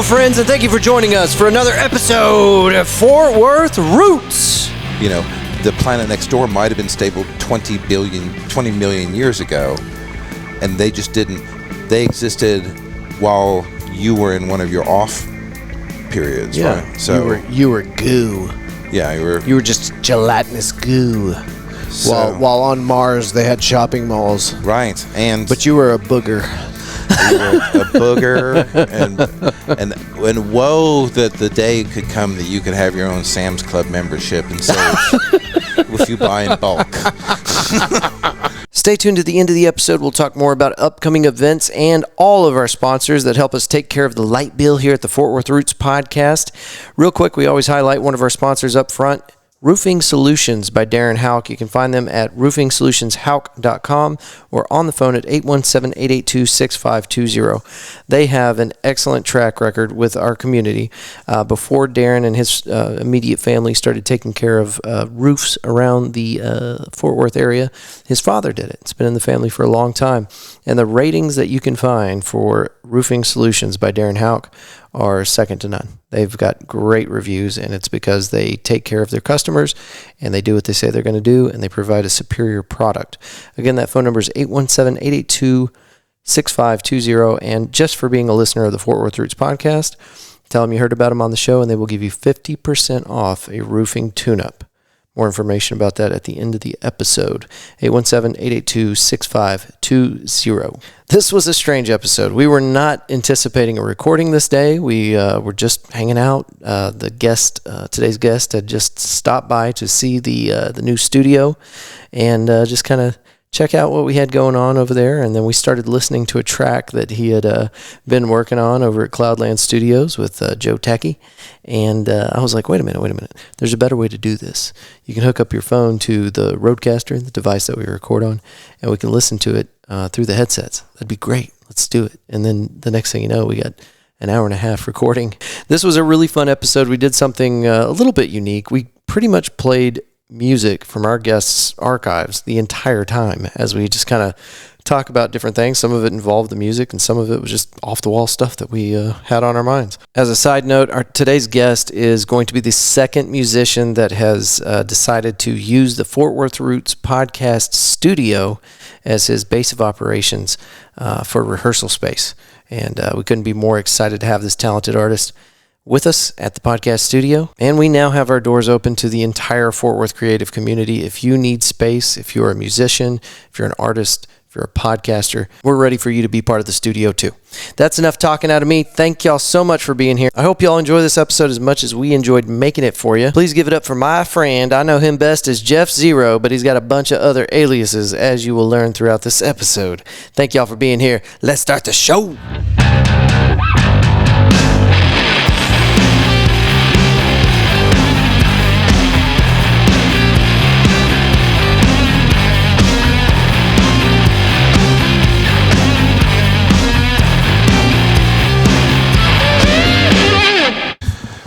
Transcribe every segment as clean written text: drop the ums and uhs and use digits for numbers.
Hello, friends, and thank you for joining us for another episode of Fort Worth Roots. You know, the planet next door might have been stable 20 million years ago, and they just didn't. They existed while you were in one of your off periods, yeah, right? So you were goo. Yeah, you were just gelatinous goo. So, While on Mars they had shopping malls. Right, but you were a booger. You were a booger, and woe that the day could come that you could have your own Sam's Club membership and save if you buy in bulk. Stay tuned to the end of the episode. We'll talk more about upcoming events and all of our sponsors that help us take care of the light bill here at the Fort Worth Roots podcast. Real quick, we always highlight one of our sponsors up front. Roofing Solutions by Darren Houck. You can find them at roofingsolutionsHouck.com or on the phone at 817-882-6520. They have an excellent track record with our community. Before Darren and his immediate family started taking care of roofs around the Fort Worth area, his father did it. It's been in the family for a long time. And the ratings that you can find for Roofing Solutions by Darren Houck are second to none. They've got great reviews, and it's because they take care of their customers, and they do what they say they're going to do, and they provide a superior product. Again, that phone number is 817-882-6520, and just for being a listener of the Fort Worth Roots podcast, tell them you heard about them on the show, and they will give you 50% off a roofing tune-up. More information about that at the end of the episode. 817-882-6520. This was a strange episode. We were not anticipating a recording this day. We were just hanging out. Today's guest had just stopped by to see the new studio and just kind of check out what we had going on over there. And then we started listening to a track that he had been working on over at Cloudland Studios with Joe Techie. And I was like, wait a minute. There's a better way to do this. You can hook up your phone to the Rodecaster, the device that we record on, and we can listen to it through the headsets. That'd be great. Let's do it. And then the next thing you know, we got an hour and a half recording. This was a really fun episode. We did something a little bit unique. We pretty much played music from our guests' archives the entire time as we just kind of talk about different things. Some of it involved the music, and some of it was just off-the-wall stuff that we had on our minds. As a side note, today's guest is going to be the second musician that has decided to use the Fort Worth Roots podcast studio as his base of operations for rehearsal space. And we couldn't be more excited to have this talented artist with us at the podcast studio. And we now have our doors open to the entire Fort Worth creative community. If you need space, if you're a musician, if you're an artist, if you're a podcaster, we're ready for you to be part of the studio too. That's enough talking out of me. Thank y'all so much for being here. I hope y'all enjoy this episode as much as we enjoyed making it for you. Please give it up for my friend. I know him best as Jeff Zero, but he's got a bunch of other aliases, as you will learn throughout this episode. Thank y'all for being here. Let's start the show.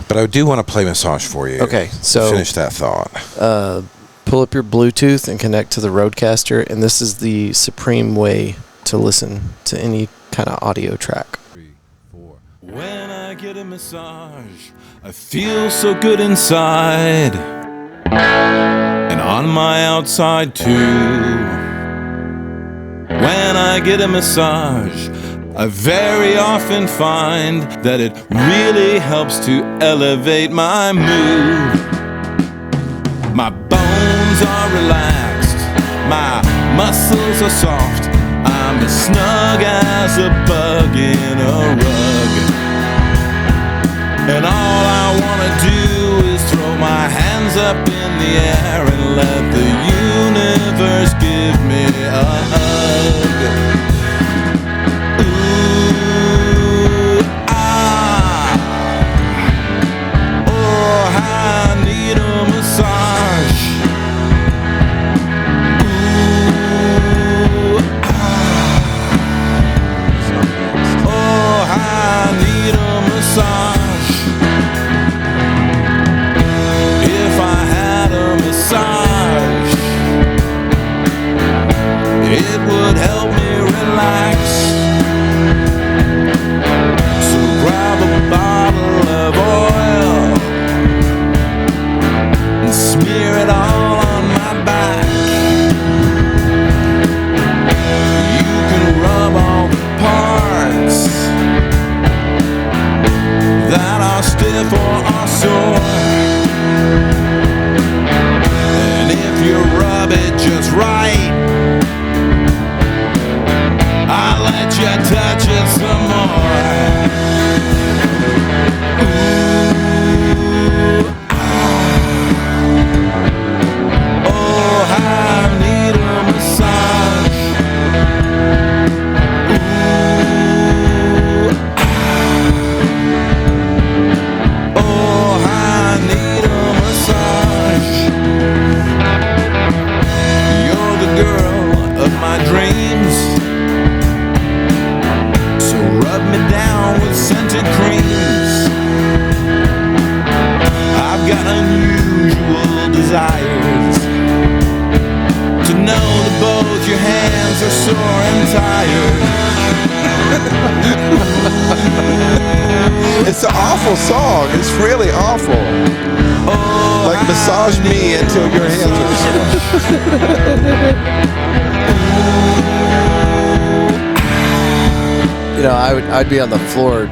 But I do want to play massage for you. Okay, so finish that thought. Pull up your Bluetooth and connect to the Rodecaster, and this is the supreme way to listen to any kind of audio track. 3, 4. When I get a massage, I feel so good inside, and on my outside too. When I get a massage, I very often find that it really helps to elevate my mood. My bones are relaxed, my muscles are soft, I'm as snug as a bug in a rug. And all I wanna do is throw my hands up in the air and let the universe give me a hug. It would help me relax. you touch it some more. It's an awful song. It's really awful. Like massage me until your hands are sore. You know, I'd be on the floor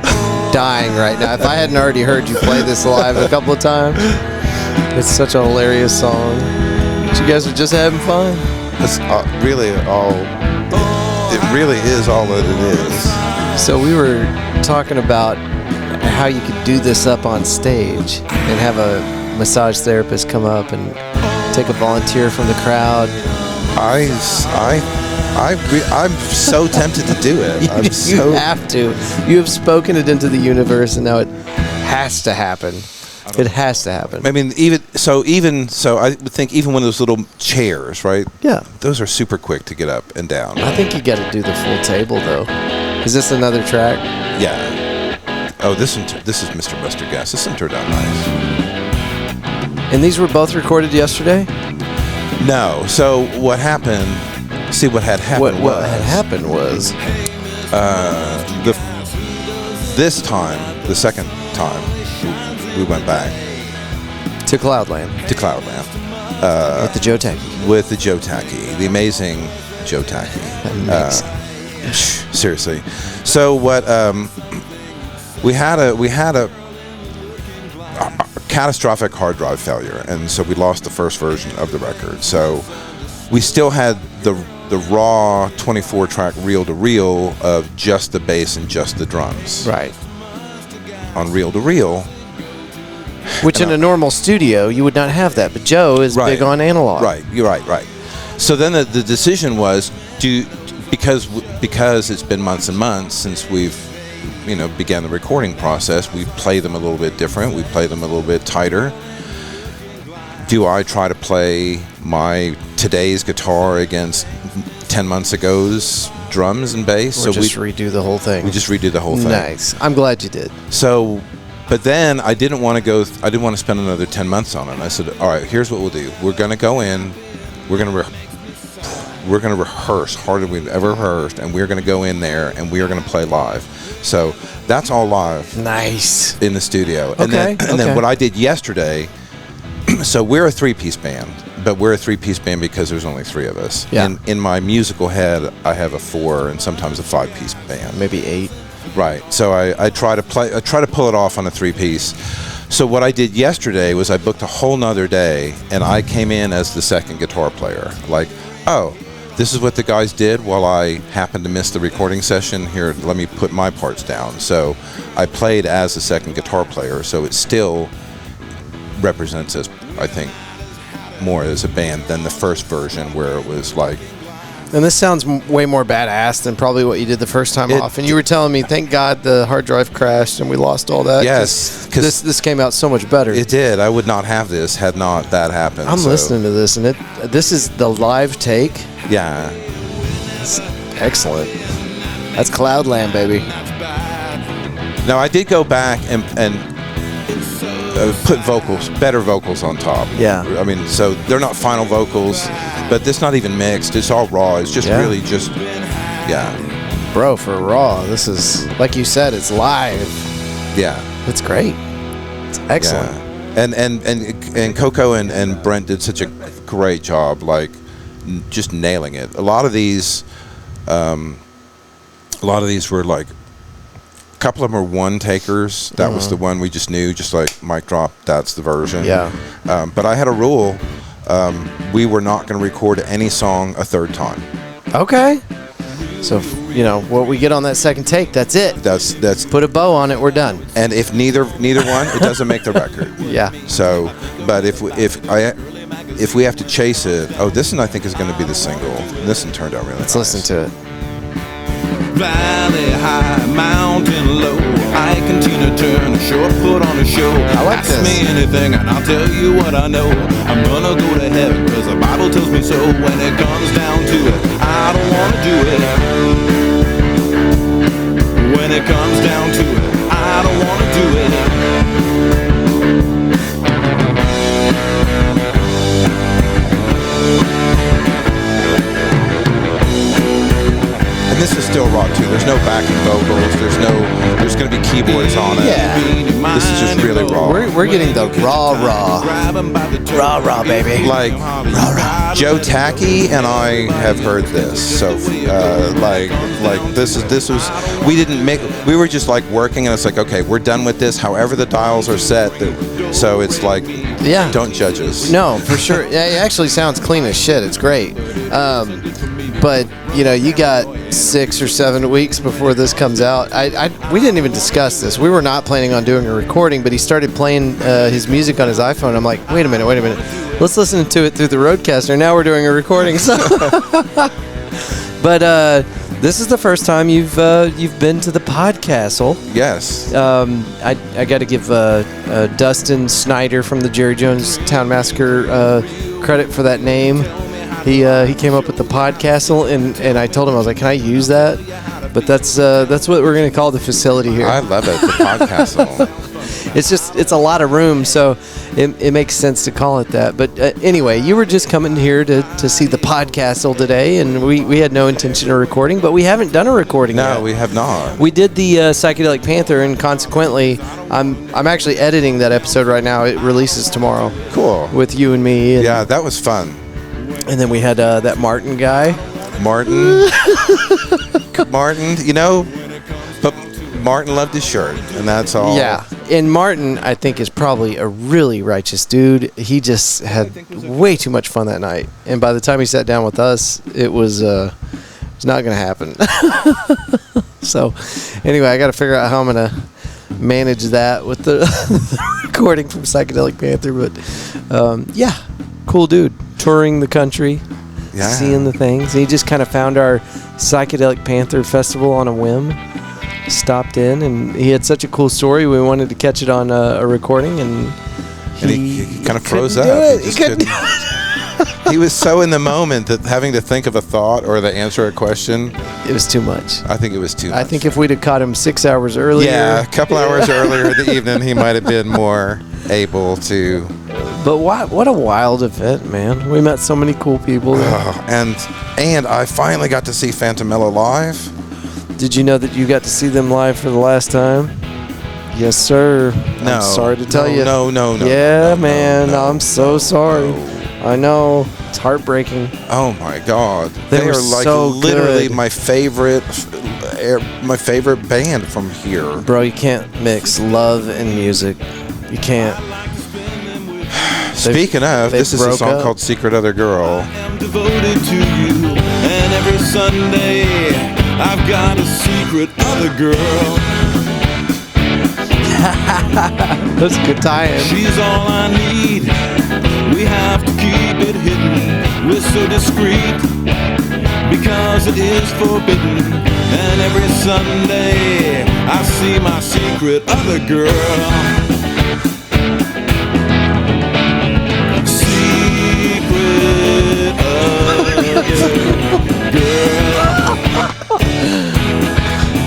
dying right now if I hadn't already heard you play this live a couple of times. It's such a hilarious song. But you guys are just having fun. It's really all. It really is all that it is. So we were talking about how you could do this up on stage and have a massage therapist come up and take a volunteer from the crowd. I'm so tempted to do it. You have to. You have spoken it into the universe, and now it has to happen. It has to happen. I mean, even so, I would think even one of those little chairs, right? Yeah. Those are super quick to get up and down. I think you got to do the full table, though. Is this another track? Yeah. Oh, this is Mr. Buster Gas. This one turned out nice. And these were both recorded yesterday? No. So what happened? See, what had happened what had happened was this time, the second time, we went back to Cloudland. With the Joe Tacky. With the Joe Tacky, the amazing Joe Tacky. Seriously. So what? We had a catastrophic hard drive failure, and so we lost the first version of the record. So we still had the raw 24-track reel-to-reel of just the bass and just the drums. Right. On reel-to-reel. Which in a normal studio, you would not have that. But Joe is big on analog. Right. You're right. So then the decision was, because it's been months and months since we've began the recording process, we play them a little bit different. We play them a little bit tighter. Do I try to play my today's guitar against 10 months ago's drums and bass? Or just redo the whole thing. We just redo the whole thing. Nice. I'm glad you did. So, but then I didn't want to spend another 10 months on it. I said, all right, here's what we'll do. We're going to go in. We're going to rehearse harder than we've ever rehearsed, and we're going to go in there and we are going to play live. So that's all live. Nice. In the studio. Okay. And then what I did yesterday, so we're a three-piece band, but we're a three-piece band because there's only three of us. Yeah. In my musical head, I have a 4 and sometimes a 5-piece band. Maybe 8. Right. So I try to pull it off on a 3-piece. So what I did yesterday was I booked a whole nother day, and I came in as the second guitar player. Like, oh, this is what the guys did while I happened to miss the recording session. Here, let me put my parts down. So I played as the second guitar player, so it still represents us, I think, more as a band than the first version where it was like... And this sounds way more badass than probably what you did the first time off. And you were telling me, thank God the hard drive crashed and we lost all that. Yes. Because this came out so much better. It did. I would not have this had not that happened. I'm listening to this, and this is the live take. Yeah. It's excellent. That's Cloudland, baby. Now, I did go back and put better vocals on top. Yeah. I mean, so they're not final vocals, but it's not even mixed. It's all raw. It's just really just, yeah. Bro, for raw, this is, like you said, it's live. Yeah. It's great. It's excellent. Yeah. And Coco and Brent did such a great job, like just nailing it. A lot of these were like, a couple of them are one takers. That was the one we just knew, just like mic drop, that's the version. Yeah. But I had a rule. We were not going to record any song a third time. Okay. So what we get on that second take, that's it. That's Put a bow on it, we're done. And if neither one, it doesn't make the record. Yeah. So, but if we have to chase it, this one I think is going to be the single. This one turned out really Let's nice. listen to it. Valley high, mountain low, I continue to turn, short put on a show. I like Ask this. me anything and I'll tell you what I know. I'm gonna go to heaven cause the Bible tells me so. When it comes down to it, I don't wanna do it. When it comes down to it, I don't wanna do it. And this is still raw too. There's no backing vocals. There's going to be keyboards on it. Yeah. This is just really raw. We're getting the raw, baby. Like Joe Tacky and I have heard this. So like this was we were just like working and it's like, okay, we're done with this. However the dials are set. So it's like, Yeah. don't judge us. No, for sure. Yeah, it actually sounds clean as shit. It's great. But you got 6 or 7 weeks before this comes out. We didn't even discuss this. We were not planning on doing a recording, but he started playing his music on his iPhone. I'm like, wait a minute. Let's listen to it through the Roadcaster. Now we're doing a recording. So but this is the first time you've been to the Podcastle. Yes. I got to give Dustin Snyder from the Jerry Jones Town Massacre credit for that name. He came up with the Podcastle, and I told him, I was like, can I use that? But that's what we're going to call the facility here. I love it, the Podcastle. It's a lot of room, so it makes sense to call it that. But anyway, you were just coming here to see the Podcastle today, and we had no intention of recording, but we haven't done a recording yet. No, we have not. We did the Psychedelic Panther, and consequently, I'm actually editing that episode right now. It releases tomorrow. Cool. With you and me. And, Yeah, that was fun. And then we had that Martin guy. Martin, but Martin loved his shirt, and that's all. Yeah, and Martin, I think, is probably a really righteous dude. He just had way too much fun that night, and by the time he sat down with us, it was not going to happen. So, anyway, I got to figure out how I'm going to manage that with the recording from Psychedelic Panther. But yeah, cool dude, touring the country. Yeah. Seeing the things. He just kind of found our Psychedelic Panther festival on a whim. Stopped in, and he had such a cool story. We wanted to catch it on a recording, and he kind of froze up. He couldn't do it. He was so in the moment that having to think of a thought or to answer a question, It was too much. I think it was too much. I think if we'd have caught him 6 hours earlier. Yeah, a couple hours earlier in the evening, he might have been more able to. But what a wild event, man. We met so many cool people there. And I finally got to see Phantomella live. Did you know that you got to see them live for the last time? Yes, sir. No. I'm sorry to tell you. No. Yeah, no, man. no, I'm so sorry. no. I know. It's heartbreaking. Oh my God. They were are like so literally good. my favorite band from here. Bro, you can't mix love and music. You can't. Speaking of, they this is a broke song up. called Secret Other Girl. I'm devoted to you, and every Sunday I've got a secret other girl. That's a good tie-in. She's all I need. We have to keep it hidden. We're so discreet because it is forbidden. And every Sunday I see my secret other girl.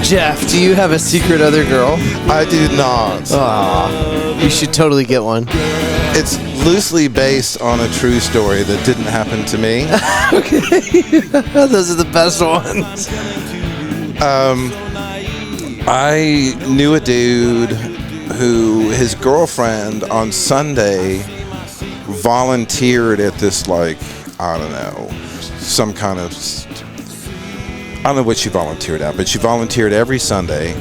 Jeff, do you have a secret other girl? I do not. Aw, you should totally get one. It's loosely based on a true story that didn't happen to me. Those are the best ones. I knew a dude who his girlfriend on Sunday volunteered at this, like, I don't know, some kind of, I don't know what she volunteered at, but she volunteered every Sunday.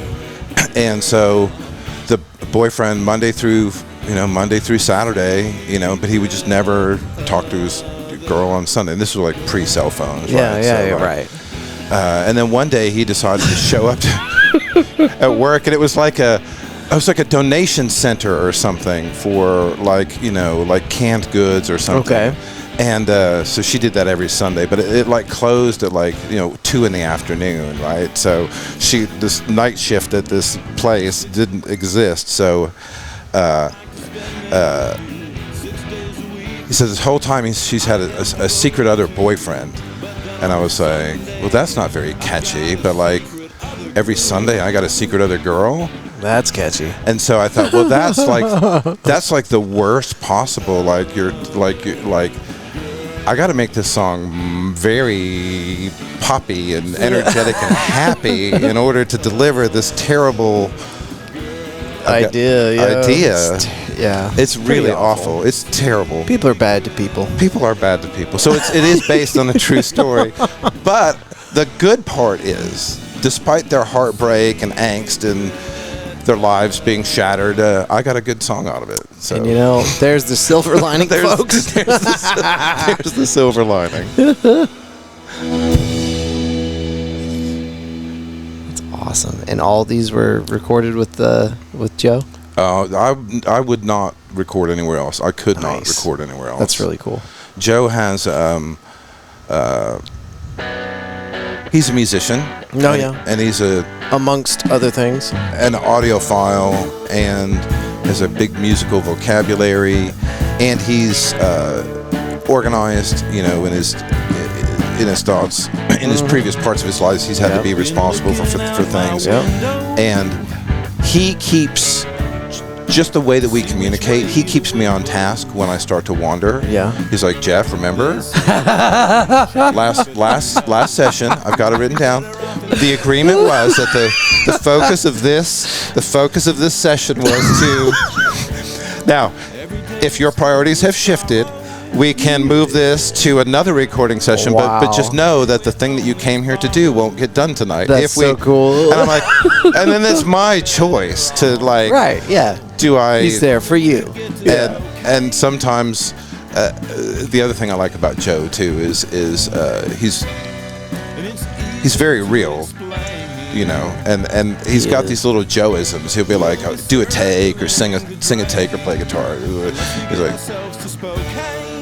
And so the boyfriend Monday through Saturday, but he would just never talk to his girl on Sunday. And this was like pre-cell phones, Yeah, right? yeah, So, right. And then one day he decided to show up at work, and it was like a donation center or something for like canned goods or something. Okay. And so she did that every Sunday, but it like closed at 2 in the afternoon, right? So this night shift at this place didn't exist. So he said this whole time she's had a secret other boyfriend. And I was like, well, that's not very catchy, but like every Sunday I got a secret other girl. That's catchy. And so I thought, well, that's like the worst possible. Like I got to make this song very poppy and energetic and happy in order to deliver this terrible idea. Yeah. It's really awful. It's terrible. People are bad to people. People are bad to people. So it is based on a true story. But the good part is, despite their heartbreak and angst and their lives being shattered, I got a good song out of it. So. And there's the silver lining, folks. There's the silver lining. That's awesome. And all these were recorded with Joe? I would not record anywhere else. I could not record anywhere else. That's really cool. Joe has he's a musician. And he's amongst other things, an audiophile, and has a big musical vocabulary, and he's organized, in his thoughts. In his previous parts of his life, he's had to be responsible for things, and he keeps. Just the way that we communicate, he keeps me on task when I start to wander. Yeah. He's like, Jeff, remember? last session, I've got it written down. The agreement was that the focus of this session was to. Now, if your priorities have shifted, we can move this to another recording session, but just know that the thing that you came here to do won't get done tonight. That's so cool. And I'm like, and then it's my choice to like. Right. Yeah. He's there for you. And sometimes the other thing I like about Joe too is he's very real, and he's got these little Joe-isms. He'll be like, do a take or sing a take or play guitar. He's like,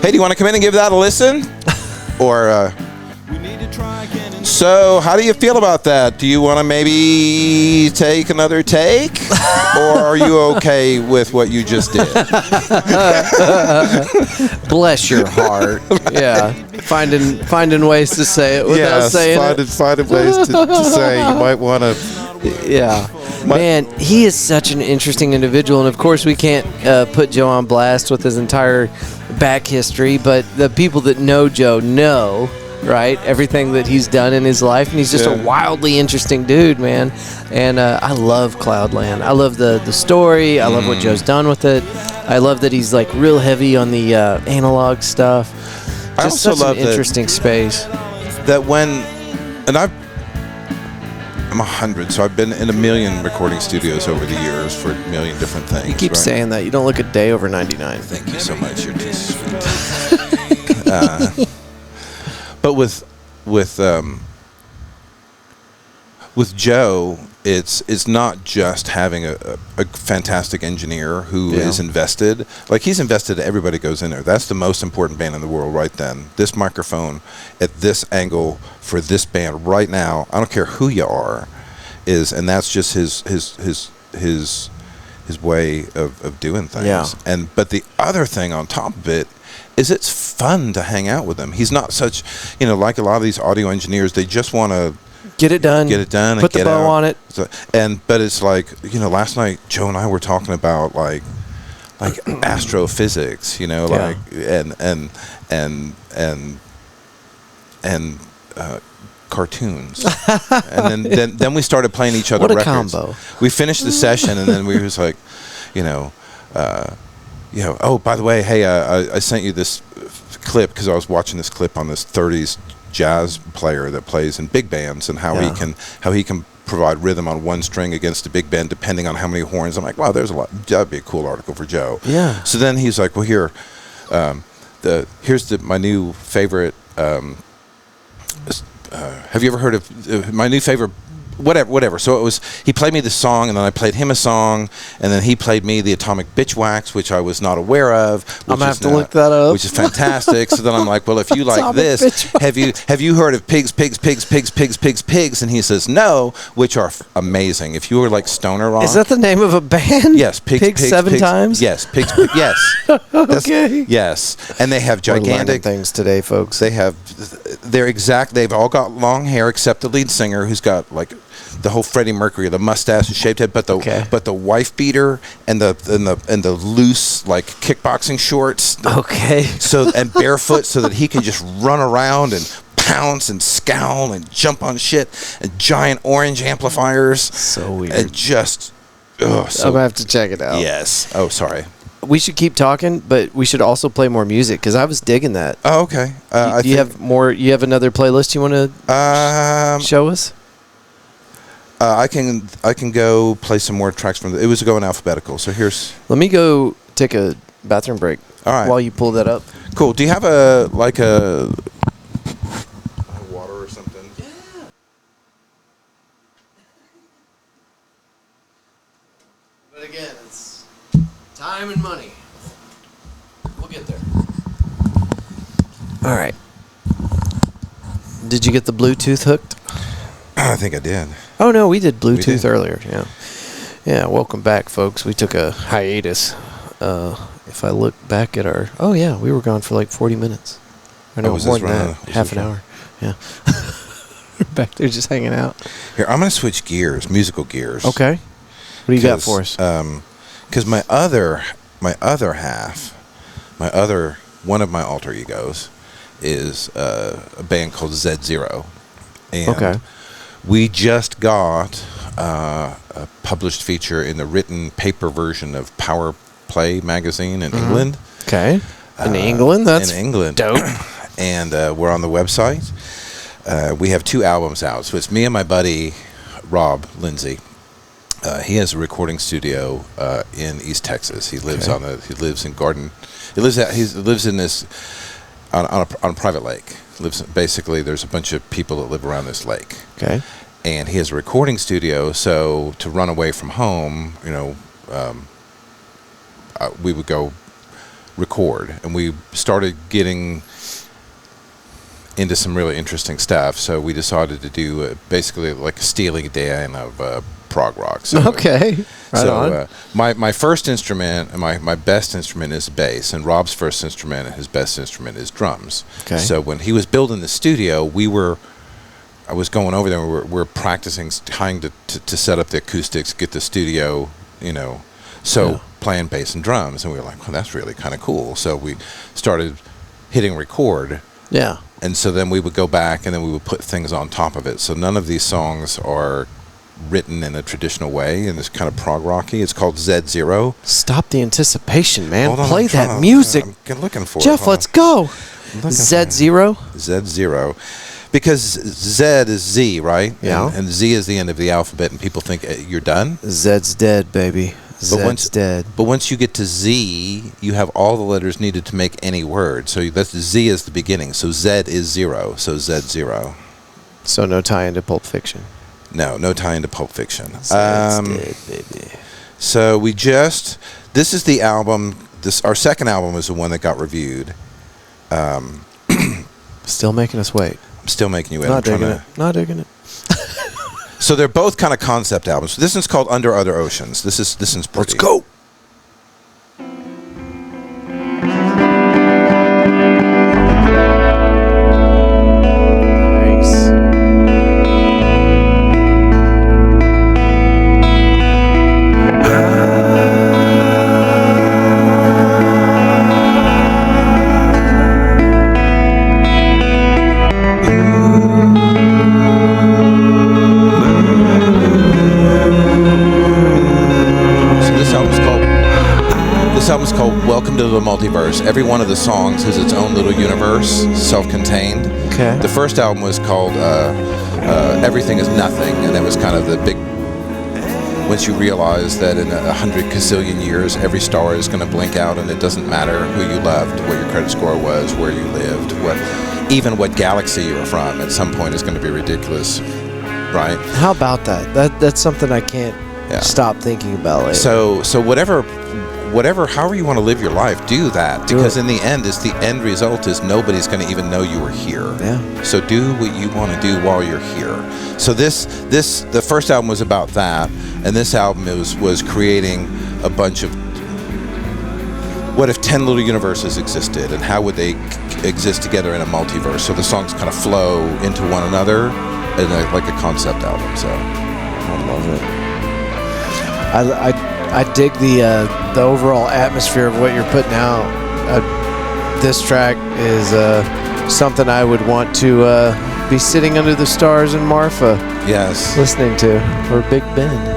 hey, do you want to come in and give that a listen? Or so how do you feel about that? Do you want to maybe take another take? Or are you okay with what you just did? Bless your heart. Yeah. Finding ways to say it without saying it. Finding ways to say you might want to. Yeah. Man, he is such an interesting individual. And, of course, we can't put Joe on blast with his entire back history. But the people that know Joe know, right, everything that he's done in his life. And he's just a wildly interesting dude, man. And I love Cloudland. I love the story. I love what Joe's done with it. I love that he's, like, real heavy on the analog stuff. Just I also love an interesting space. That I'm 100, so I've been in a million recording studios over the years for a million different things. You keep saying that. You don't look a day over 99. Thank you so much. You're too sweet. But with Joe, it's not just having a fantastic engineer who is invested. Like, he's invested. Everybody goes in there. That's the most important band in the world right then. This microphone at this angle for this band right now. I don't care who you are, and that's just his way of doing things. Yeah. But the other thing on top of it is it's fun to hang out with him. He's not such, like a lot of these audio engineers, they just want to get it done, put the bow on it. So, but it's like, last night Joe and I were talking about like astrophysics, like and cartoons. And then we started playing each other records. What a combo. We finished the session, and then we was like, oh, by the way, hey, I sent you this clip because I was watching this clip on this 30s jazz player that plays in big bands, and how he can provide rhythm on one string against a big band depending on how many horns. I'm like, wow, there's a lot. That'd be a cool article for Joe. Yeah. So then he's like, well, here's my new favorite have you ever heard of my new favorite? Whatever. So it was, he played me the song, and then I played him a song, and then he played me the Atomic Bitch Wax, which I was not aware of. I'm gonna have to look that up. Which is fantastic. So then I'm like, well, if you like this, have you heard of Pigs? And he says no, which are amazing. If you were like stoner rock, is that the name of a band? Yes, Pigs seven times. Yes, Pigs. Yes. Okay. Yes, and they have gigantic things today, folks. They've all got long hair except the lead singer, who's got like the whole Freddie Mercury, the mustache, the shaved head, but the wife beater and the loose like kickboxing shorts. Okay. So and barefoot, so that he can just run around and pounce and scowl and jump on shit, and giant orange amplifiers. So weird. And just. I'm gonna have to check it out. Yes. Oh, sorry. We should keep talking, but we should also play more music because I was digging that. Oh, okay. You have more? You have another playlist you want to show us? I can go play some more tracks from it was going alphabetical. So here's. Let me go take a bathroom break. All right. While you pull that up. Cool. Do you have a water or something? Yeah. But again, it's time and money. We'll get there. All right. Did you get the Bluetooth hooked? I think I did. Oh, no, we did Bluetooth earlier. Yeah. Yeah, welcome back, folks. We took a hiatus. If I look back at our... Oh, yeah, we were gone for like 40 minutes. I know, more than that. Half an hour. Yeah. We're back there just hanging out. Here, I'm going to switch gears, musical gears. Okay. What do you got for us? Because one of my alter egos is a band called Z0. And okay. We just got a published feature in the written paper version of Power Play magazine in England. Okay. In England? That's in England. Dope. And we're on the website. We have 2 albums out. So it's me and my buddy, Rob Lindsay. He has a recording studio in East Texas. He lives he lives in Garden. He lives in this on a private lake. Basically, there's a bunch of people that live around this lake. Okay. And he has a recording studio, so to run away from home, we would go record. And we started getting into some really interesting stuff, so we decided to do basically like a Steely Dan of prog rock. So, okay. Right on. My first instrument and my best instrument is bass, and Rob's first instrument and his best instrument is drums. Okay. So when he was building the studio, I was going over there and we're practicing, trying to set up the acoustics, get the studio, playing bass and drums, and we were like, well, that's really kind of cool. So we started hitting record. Yeah. And so then we would go back and then we would put things on top of it. So none of these songs are written in a traditional way, and it's kind of prog rocky. It's called Z0. Stop the anticipation, man. Hold on, play that music. I'm looking for Jeff, it. let's go. Z0? Z0. Because Z is Z, right? Yeah. And Z is the end of the alphabet, and people think you're done. Z's dead, baby. Z's dead. But once you get to Z, you have all the letters needed to make any word. So that's Z is the beginning. So Z is 0. So Z0. So no tie into Pulp Fiction. No tie into Pulp Fiction. Z's dead, baby. So this is the album. Our second album is the one that got reviewed. Still making us wait. I'm still making you wait. Not digging it. So they're both kind of concept albums. This one's called Under Other Oceans. This is pretty. Let's go. Welcome to the Multiverse. Every one of the songs is its own little universe, self-contained. Okay. The first album was called Everything Is Nothing, and that was kind of the big once you realize that in 100 gazillion years, every star is going to blink out, and it doesn't matter who you loved, what your credit score was, where you lived, even what galaxy you were from, at some point is going to be ridiculous, right? How about that? That's something I can't stop thinking about lately. So whatever, however you want to live your life, do that. Because in the end result is nobody's going to even know you were here. Yeah. So do what you want to do while you're here. So the first album was about that, and this album was creating a bunch of, what if 10 little universes existed, and how would they exist together in a multiverse? So the songs kind of flow into one another, in like a concept album. So I love it. I dig the overall atmosphere of what you're putting out. This track is something I would want to be sitting under the stars in Marfa. Yes. Listening to, or Big Ben.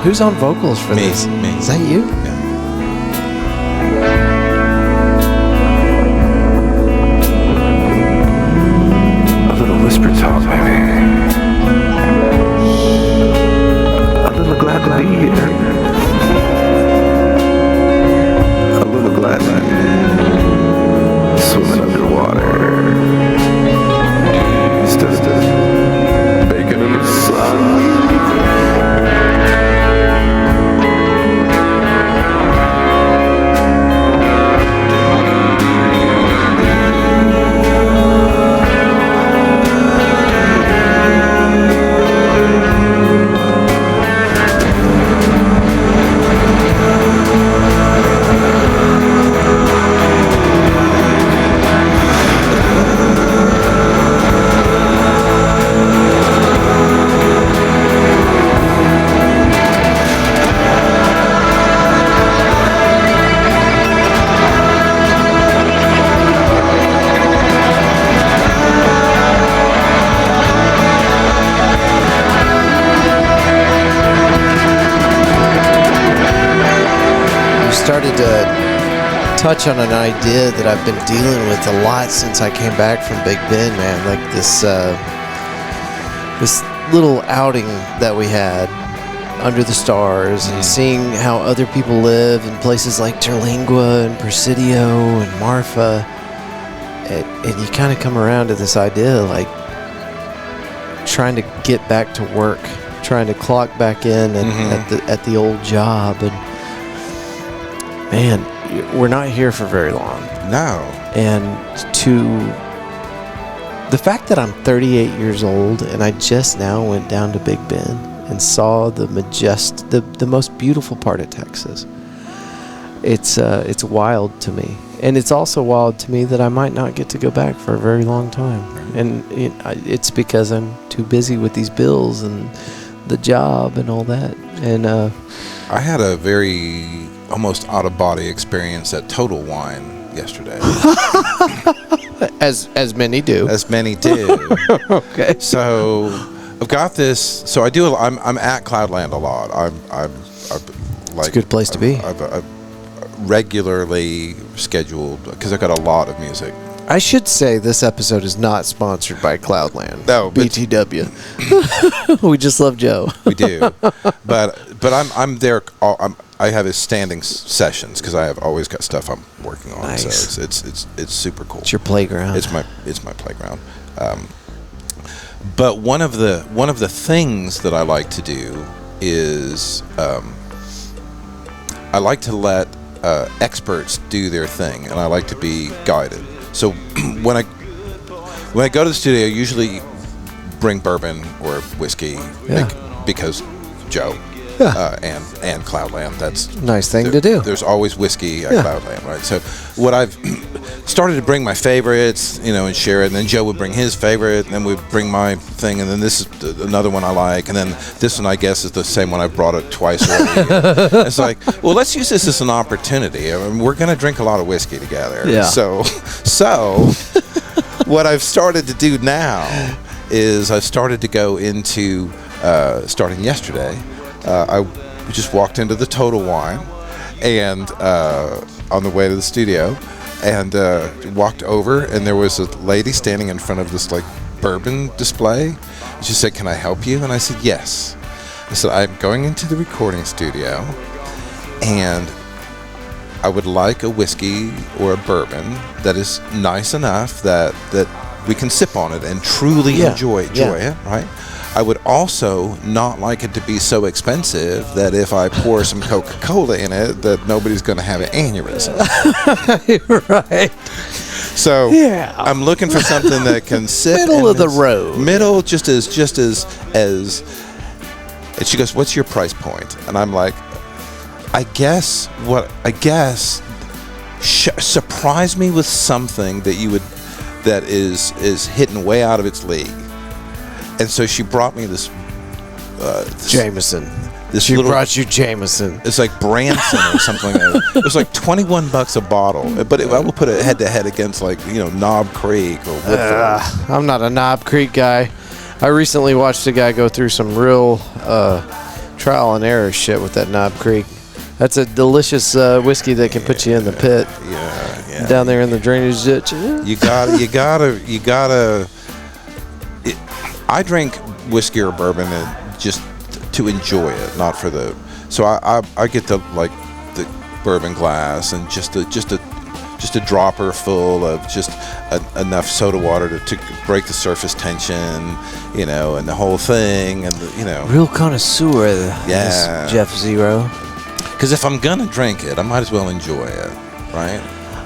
Who's on vocals for this? Me. Is that you? Yeah. A little whisper talk, baby. A little glad to be here. A little glad to be swimming underwater. Instead of baking in the sun. Started to touch on an idea that I've been dealing with a lot since I came back from Big Ben, man. Like this little outing that we had under the stars, and seeing how other people live in places like Terlingua and Presidio and Marfa, and you kind of come around to this idea, like trying to get back to work, trying to clock back in and at the old job. And man, we're not here for very long. No. And the fact that I'm 38 years old and I just now went down to Big Ben and saw the most beautiful part of Texas. It's wild to me. And it's also wild to me that I might not get to go back for a very long time. And it's because I'm too busy with these bills and the job and all that. And I had a very almost out-of-body experience at Total Wine yesterday. as many do. As many do. Okay. So I've got this. So I'm at Cloudland a lot. I'm like, it's a good place to be. I've regularly scheduled, because I've got a lot of music. I should say this episode is not sponsored by Cloudland. No, BTW. We just love Joe. We do, but I'm there. I have his standing sessions because I have always got stuff I'm working on. Nice. So it's super cool. It's your playground. It's my playground. But one of the things that I like to do is I like to let experts do their thing, and I like to be guided. So when I go to the studio, I usually bring bourbon or whiskey because Joe and Cloudland. That's a nice thing to do. There's always whiskey at Cloudland, right? So what I've started to bring my favorites, and share it. And then Joe would bring his favorite, and then we'd bring my thing, and then this is another one I like, and then this one I guess is the same one I brought it twice already. It's like, well, let's use this as an opportunity. I mean, we're gonna drink a lot of whiskey together. Yeah. So what I've started to do now is I've started to go into starting yesterday. I just walked into the Total Wine, and on the way to the studio, and walked over, and there was a lady standing in front of this like bourbon display. She said, "Can I help you?" And I said, "Yes." I said, "I'm going into the recording studio, and I would like a whiskey or a bourbon that is nice enough that we can sip on it and truly enjoy it, right? I would also not like it to be so expensive that if I pour some Coca-Cola in it, that nobody's going to have an aneurysm." Right. So I'm looking for something that can sit middle of the road. Middle, just as. And she goes, "What's your price point?" And I'm like, I guess surprise me with something that is hitting way out of its league. And so she brought me this Jameson. She brought you Jameson. It's like Branson or something like that. It was like $21 a bottle, but I will put it head to head against like Knob Creek or Woodford. I'm not a Knob Creek guy. I recently watched a guy go through some real trial and error shit with that Knob Creek. That's a delicious whiskey that can put you in the pit. Yeah. Down there in the drainage ditch. You gotta. I drink whiskey or bourbon just to enjoy it, not for the. So I get the bourbon glass and just a dropper full of just enough soda water to break the surface tension, and the whole thing, and Real connoisseur, this Jeff Zero. Because if I'm gonna drink it, I might as well enjoy it, right?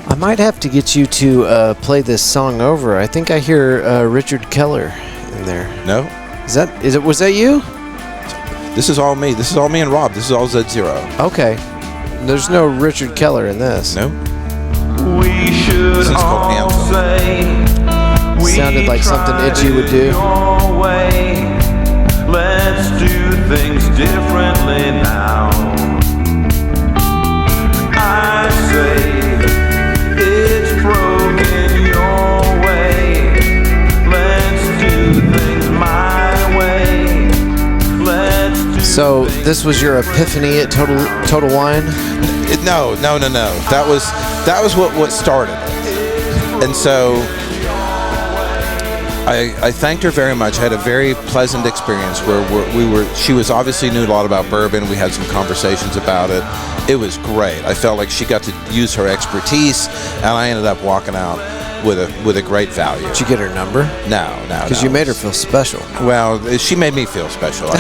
I might have to get you to play this song over. I think I hear Richard Keller in there. No. Was that you? This is all me. This is all me and Rob. This is all Z0. Okay. There's no Richard Keller in this. No. We should This is called Anthem. say Sounded like something Itchy would do. Let's do things differently now. I say it's broken your way. Let's do things my way. Let's do. So this was your epiphany at Total Wine? No. That was what started it. And so I thanked her very much. I had a very pleasant experience where she was obviously knew a lot about bourbon. We had some conversations about it. It was great. I felt like she got to use her expertise, and I ended up walking out with a great value. Did you get her number? No. Because you made her feel special. Well, she made me feel special. I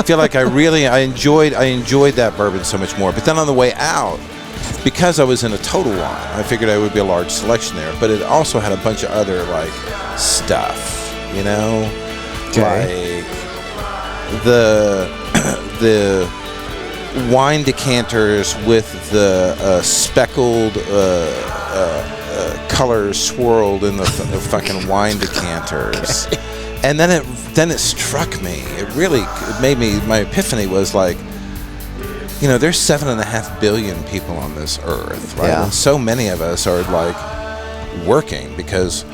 feel like I enjoyed that bourbon so much more. But then on the way out, because I was in a Total Wine, I figured there would be a large selection there. But it also had a bunch of other stuff, Okay. like the wine decanters with the speckled colors swirled in the fucking wine decanters. Okay. And then it struck me. It made me. My epiphany was like, there's 7.5 billion people on this earth, right? Yeah. And so many of us are working because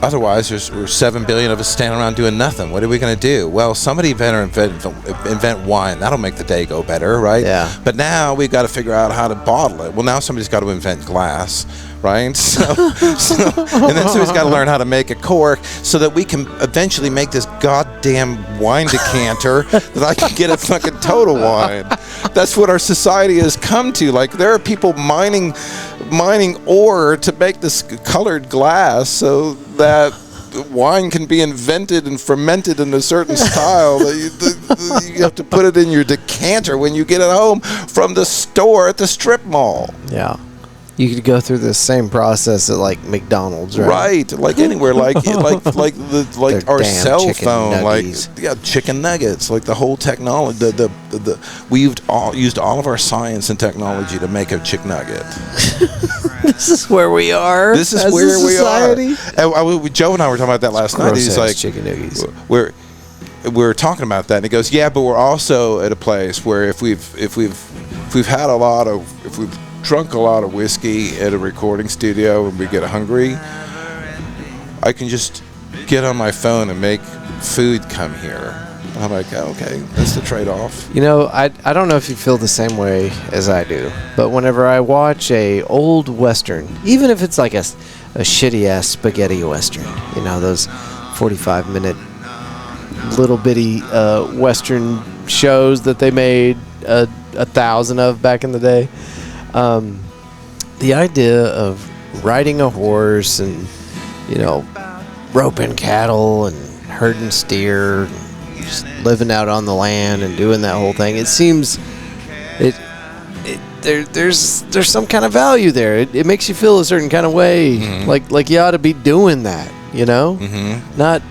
otherwise there's 7 billion of us standing around doing nothing. What are we going to do? Well, somebody better invent wine. That'll make the day go better, right? Yeah. But now we've got to figure out how to bottle it. Well, now somebody's got to invent glass, right? So and then somebody's got to learn how to make a cork so that we can eventually make this goddamn wine decanter that I can get a fucking Total Wine. That's what our society has come to. Like, there are people mining ore to make this colored glass so that wine can be invented and fermented in a certain style. You have to put it in your decanter when you get it home from the store at the strip mall. Yeah. You could go through the same process at McDonald's, right? Right, like anywhere, like our cell phone, nuggies. Chicken nuggets, like the whole technology. We used all of our science and technology to make a chicken nugget. This is where we are. This is where we society. are. And Joe and I were talking about that last night. He's like, chicken nuggies. We're talking about that, and he goes, yeah, but we're also at a place where if we've drunk a lot of whiskey at a recording studio and we get hungry, I can just get on my phone and make food come here. I'm like, okay, that's the trade-off. You know, I don't know if you feel the same way as I do, but whenever I watch a old Western, even if it's like a shitty-ass spaghetti Western, you know, those 45-minute little bitty Western shows that they made 1,000 of back in the day, the idea of riding a horse and, you know, roping cattle and herding steer, just living out on the land and doing that whole thing. It seems there's some kind of value there. It makes you feel a certain kind of way, like you ought to be doing that, you know, not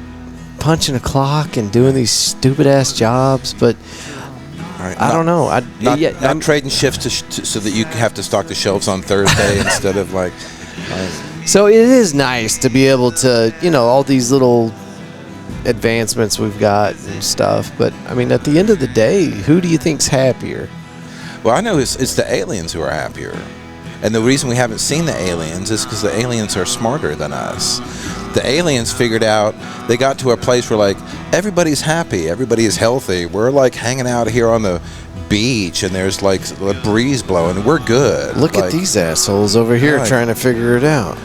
punching a clock and doing these stupid ass jobs. But I don't know. Not trading shifts so that you have to stock the shelves on Thursday instead of like. So it is nice to be able to, you know, all these little advancements we've got and stuff. But I mean, at the end of the day, who do you think's happier? Well, I know it's the aliens who are happier. And the reason we haven't seen the aliens is because the aliens are smarter than us. The aliens figured out, they got to a place where, like, everybody's happy, everybody is healthy. We're, like, hanging out here on the beach, and there's, like, a breeze blowing. We're good. Look at these assholes over here trying to figure it out.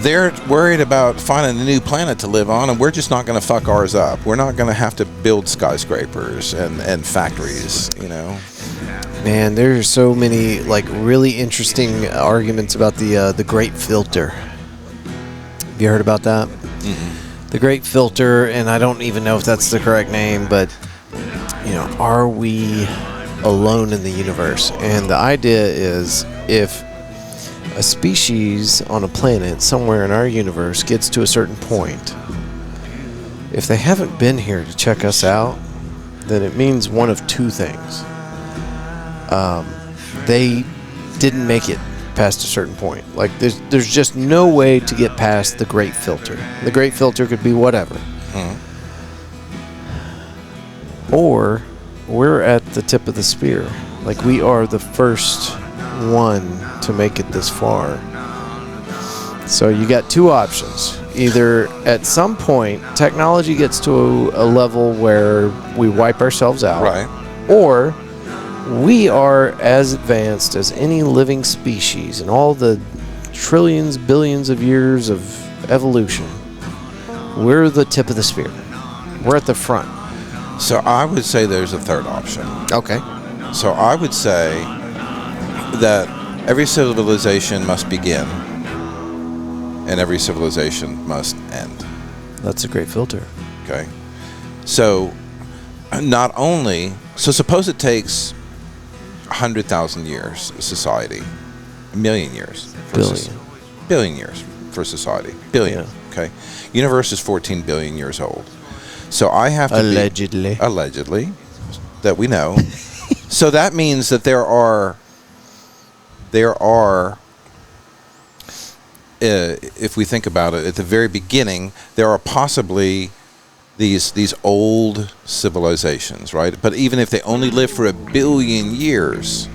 They're worried about finding a new planet to live on, and we're just not going to fuck ours up. We're not going to have to build skyscrapers and factories, you know. Man, there are so many like really interesting arguments about the Great Filter. Have you heard about that? The Great Filter, and I don't even know if that's the correct name, but you know, are we alone in the universe? And the idea is, if a species on a planet somewhere in our universe gets to a certain point, if they haven't been here to check us out, then it means one of two things. They didn't make it past a certain point. Like, there's just no way to get past the Great Filter. The Great Filter could be whatever. Or we're at the tip of the spear. Like, we are the first one to make it this far. So you got two options. Either at some point technology gets to a level where we wipe ourselves out, Right. or we are as advanced as any living species in all the trillions, billions of years of evolution. We're the tip of the spear. We're at the front. So I would say there's a third option. Okay. So I would say that every civilization must begin and every civilization must end. That's a Great Filter. Okay. So not only, so suppose it takes 100,000 years society, a million years. Billion years for society. Billion. Yeah. Okay. Universe is 14 billion years old. So I have to allegedly, that we know. So that means that there are if we think about it, at the very beginning, there are possibly these old civilizations, right? But even if they only live for 1 billion years,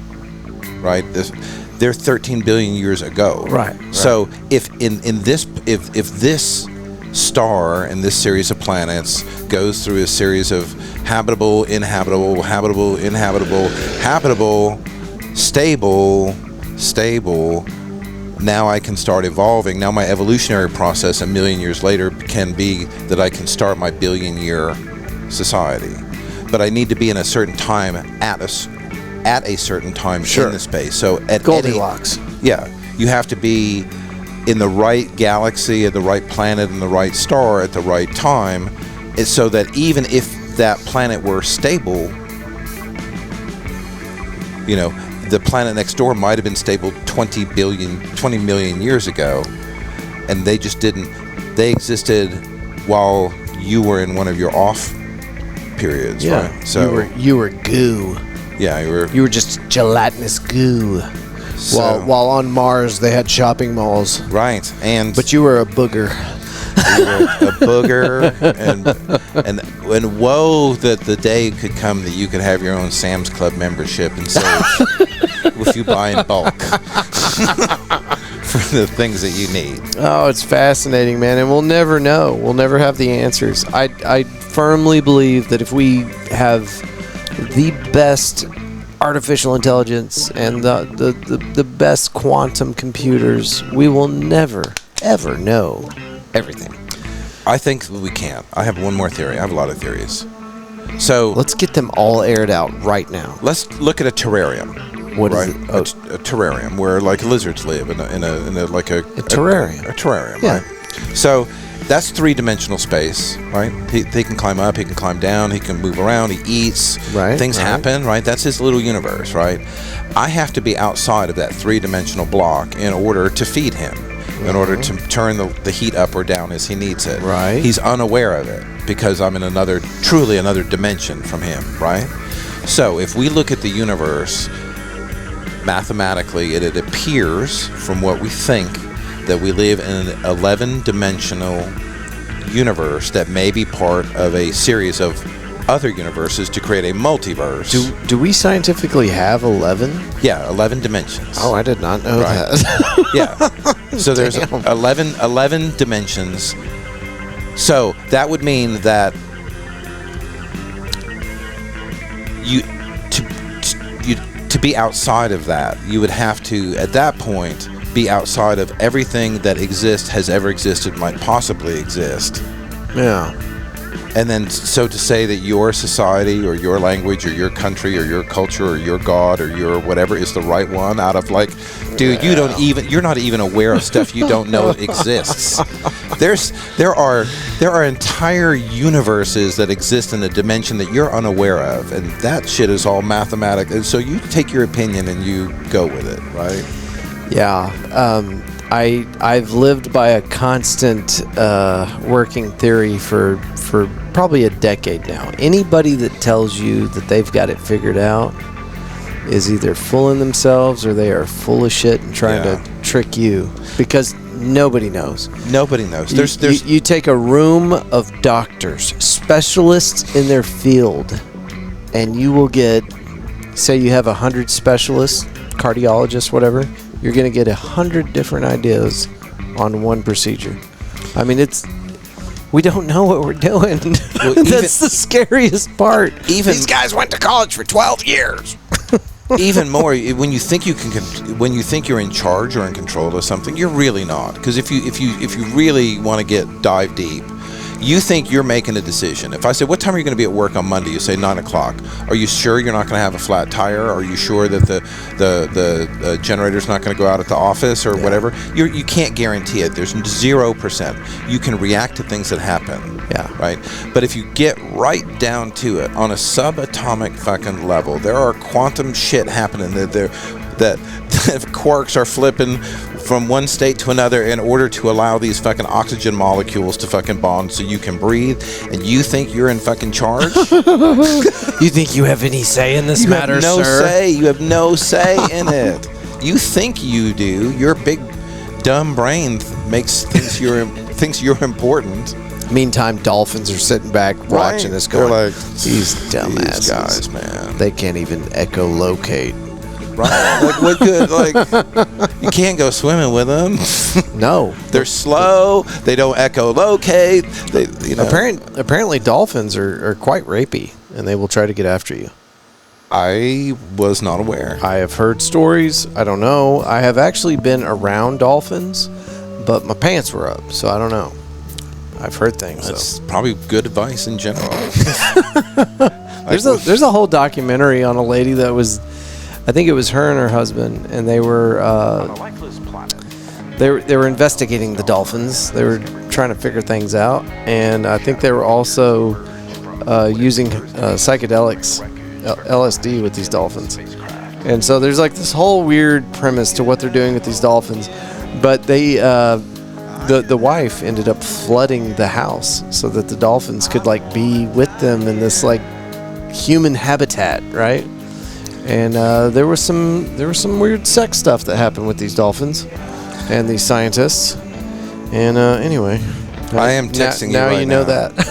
right? They're 13 billion years ago. Right. So if this star and this series of planets goes through a series of habitable, inhabitable, stable, now I can start evolving. Now my evolutionary process 1 million years later can be that I can start my billion-year society. But I need to be in a certain time at a certain time in the space. So at Goldilocks. You have to be in the right galaxy, at the right planet, and the right star at the right time, so that even if that planet were stable, you know, the planet next door might have been stable 20 million years ago, and they just didn't. They existed while you were in one of your off periods, right? So you were goo. Yeah, you were just gelatinous goo. While on Mars they had shopping malls, right? But you were a booger. You were a booger, and woe that the day could come that you could have your own Sam's Club membership and save if you buy in bulk for the things that you need. Oh, it's fascinating, man, and we'll never know. We'll never have the answers. I firmly believe that if we have the best artificial intelligence and the best quantum computers, we will never, ever know everything. I think we can. I have one more theory. I have a lot of theories. So Let's get them all aired out right now. let's look at a terrarium. What is right? it? Oh. A terrarium where like lizards live in a like a terrarium. A terrarium, Yeah. right? So that's 3-dimensional space, right? He can climb up, he can climb down, he can move around, he eats, Right, things right. happen, right? That's his little universe, right? I have to be outside of that 3-dimensional block in order to feed him, in order to turn the heat up or down as he needs it. Right. He's unaware of it because I'm in truly another dimension from him, right? So if we look at the universe mathematically, it appears from what we think that we live in an 11-dimensional universe that may be part of a series of other universes to create a multiverse. Do we scientifically have 11? Yeah, 11 dimensions. Oh, I did not know Right. that. Yeah. So there's Damn. 11 dimensions. So that would mean that to be outside of that, you would have to, at that point, be outside of everything that has ever existed, might possibly exist. Yeah. And then, so to say that your society or your language or your country or your culture or your God or your whatever is the right one out of like, dude, you're not even aware of stuff you don't know exists. There are entire universes that exist in a dimension that you're unaware of, and that shit is all mathematical. And so you take your opinion and you go with it, right? Yeah. I've lived by a constant working theory for probably a decade now. Anybody that tells you that they've got it figured out is either fooling themselves or they are full of shit and trying to trick you, because nobody knows. Nobody knows. You take a room of doctors, specialists in their field, and you will get, say you have 100 specialists, cardiologists, whatever, you're going to get 100 different ideas on one procedure. I mean, we don't know what we're doing. Well, That's the scariest part. These guys went to college for 12 years. even more when you think when you think you're in charge or in control of something, you're really not. Because if you really want to dive deep, you think you're making a decision. If I say, what time are you going to be at work on Monday? You say 9 o'clock. Are you sure you're not going to have a flat tire? Are you sure that the generator's not going to go out at the office or whatever? You can't guarantee it. There's 0%. You can react to things that happen. Yeah. Right? But if you get right down to it, on a subatomic fucking level, there are quantum shit happening that quarks are flipping from one state to another in order to allow these fucking oxygen molecules to fucking bond so you can breathe, and you think you're in fucking charge? You think you have any say in this matter, sir? sir? You have no say in it. You think you do. Your big dumb brain thinks you're important. Meantime, dolphins are sitting back watching us going, They're like, these dumbasses. These guys, man. They can't even echolocate. Right? Like, what good? Like, you can't go swimming with them. No. They're slow. They don't echolocate. Apparently dolphins are quite rapey, and they will try to get after you. I was not aware. I have heard stories. I don't know. I have actually been around dolphins, but my pants were up, so I don't know. I've heard things. That's probably good advice in general. There's a whole documentary on a lady that was, I think it was her and her husband, and they were they were investigating the dolphins. They were trying to figure things out, and I think they were also using psychedelics, LSD, with these dolphins. And so there's like this whole weird premise to what they're doing with these dolphins, but they the wife ended up flooding the house so that the dolphins could like be with them in this like human habitat, right? And there was some weird sex stuff that happened with these dolphins and these scientists. And anyway, I am texting you now right you know now. that.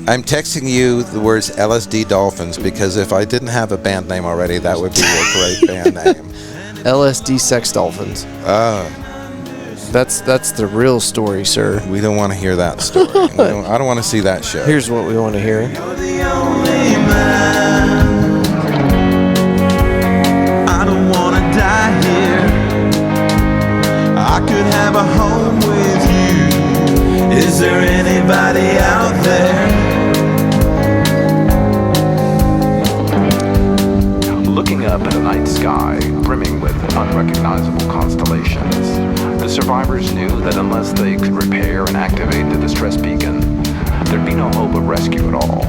I'm texting you the words LSD Dolphins, because if I didn't have a band name already, that would be a great band name. LSD sex dolphins. That's the real story, sir. We don't want to hear that story. I don't want to see that show. Here's what we want to hear. You're the only man. I don't wanna die here. I could have a home with you. Is there anybody out there? Looking up at a night sky brimming with unrecognizable constellations, the survivors knew that unless they could repair and activate the distress beacon, there'd be no hope of rescue at all.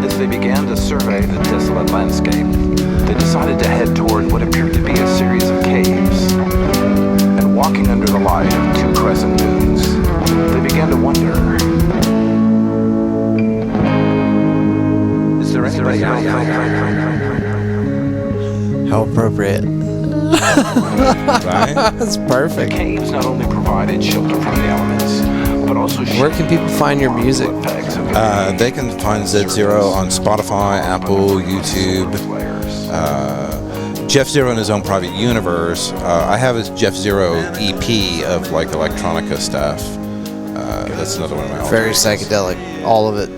As they began to survey the desolate landscape, they decided to head toward what appeared to be a series of caves. And walking under the light of 2 crescent moons, they began to wonder, is there anybody out there? How appropriate. Right? That's perfect. Caves not only provided shelter from the elements, but also Where can people find your music? They can find Z0 on Spotify, Apple, YouTube. Jeff Zero in his own private universe. I have his Jeff Zero EP of like electronica stuff. That's another one of my Very favorites. psychedelic. All of it.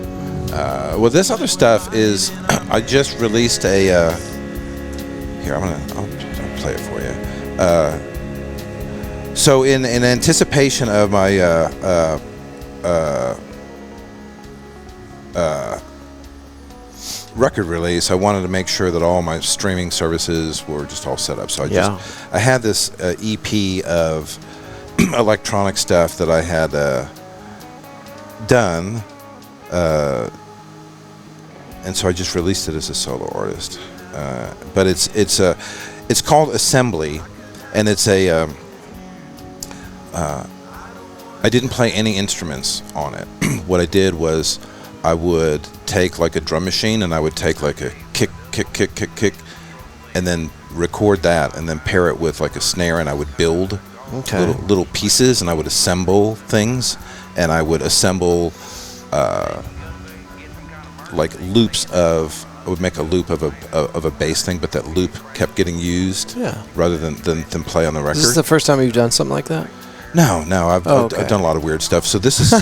Well, this other stuff is I just released a. Here, I'll play it for you. So in anticipation of my record release, I wanted to make sure that all my streaming services were just all set up. So I had this EP of electronic stuff that I had done, and so I just released it as a solo artist. But it's called Assembly, and it's a. I didn't play any instruments on it. What I did was I would take like a drum machine and I would take like a kick, and then record that and then pair it with like a snare, and I would build little pieces, and I would assemble things, and I would assemble like loops of. I would make a loop of a bass thing, but that loop kept getting used rather than play on the record. Is this the first time you've done something like that? No, I've done a lot of weird stuff. So this is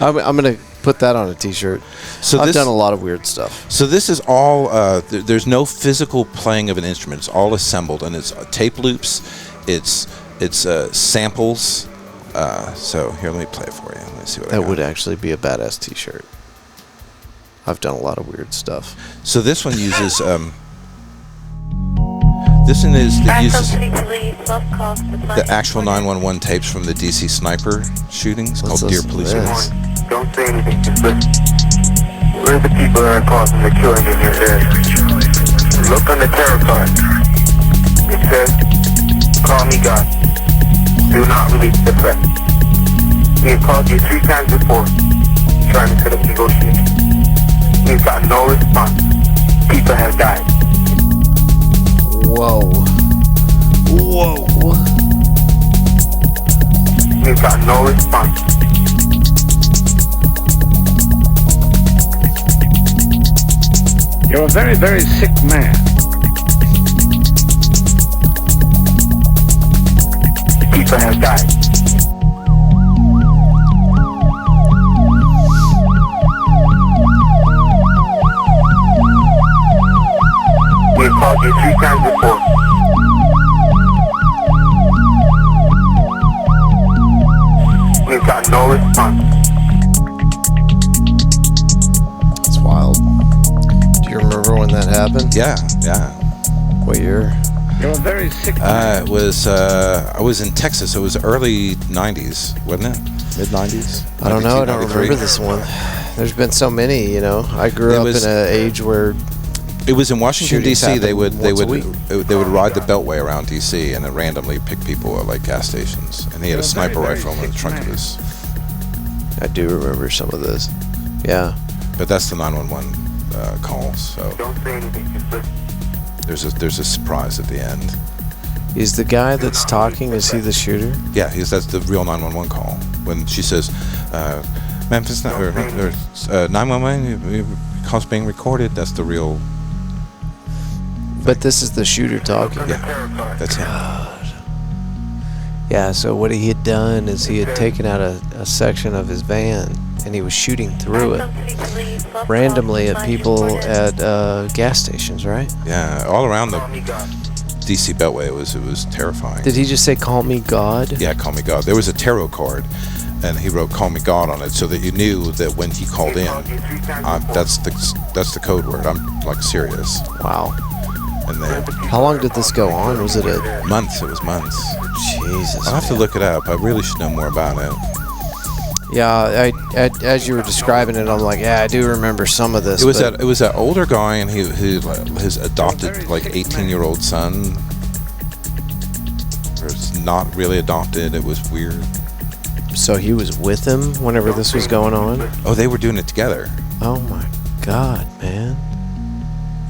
I'm gonna put that on a T-shirt. So I've done a lot of weird stuff. So this is all. There's no physical playing of an instrument. It's all assembled, and it's tape loops. It's samples. So here, let me play it for you. Let me see what That would actually be a badass T-shirt. I've done a lot of weird stuff. So this one uses. This one uses the actual 911 tapes from the DC sniper shootings called Dear Policeman. Don't say anything, just listen. We're the people that are causing the killing in your area. Look on the terror card. It says, call me God. Do not release the threat. We have called you 3 times before, trying to set up negotiations. We've got no response. People have died. Whoa. We've got no response. You're a very, very sick man. People have died. We have called you 3 times before. We've got no response. It's wild. Do you remember when that happened? Yeah. What year? You're a very sick man. It was. I was in Texas. It was early '90s, wasn't it? Mid '90s. I don't know. I don't remember this one. There's been so many. I grew up in an age where. It was in Washington D.C. They would once a week. ride the Beltway around D.C. and then randomly pick people at like gas stations. And he had a sniper rifle in the trunk of his. I do remember some of this. Yeah. But that's the 911 call. So Don't say anything, just listen. there's a surprise at the end. Is the guy that's talking? Is he the shooter? Yeah, that's the real 911 call. When she says, "Memphis 911, calls being recorded," that's the real. But this is the shooter talking. Yeah, that's him. Yeah, so what he had done is he had taken out a section of his van and he was shooting through it randomly at people at gas stations, right? Yeah, all around the DC Beltway. It was terrifying. Did he just say, "Call me God"? Yeah, call me God. There was a tarot card, and he wrote "Call me God" on it, so that you knew that when he called in, that's the code word. I'm like serious. Wow. And then How long did this go on? Was it a months. It was months. Jesus? I'll have to look it up. I really should know more about it. Yeah, I as you were describing it, I'm like, yeah, I do remember some of this. It was that older guy, and his adopted 18-year-old son. Or it's not really adopted. It was weird. So he was with him whenever this was going on? Oh, they were doing it together. Oh my God, man.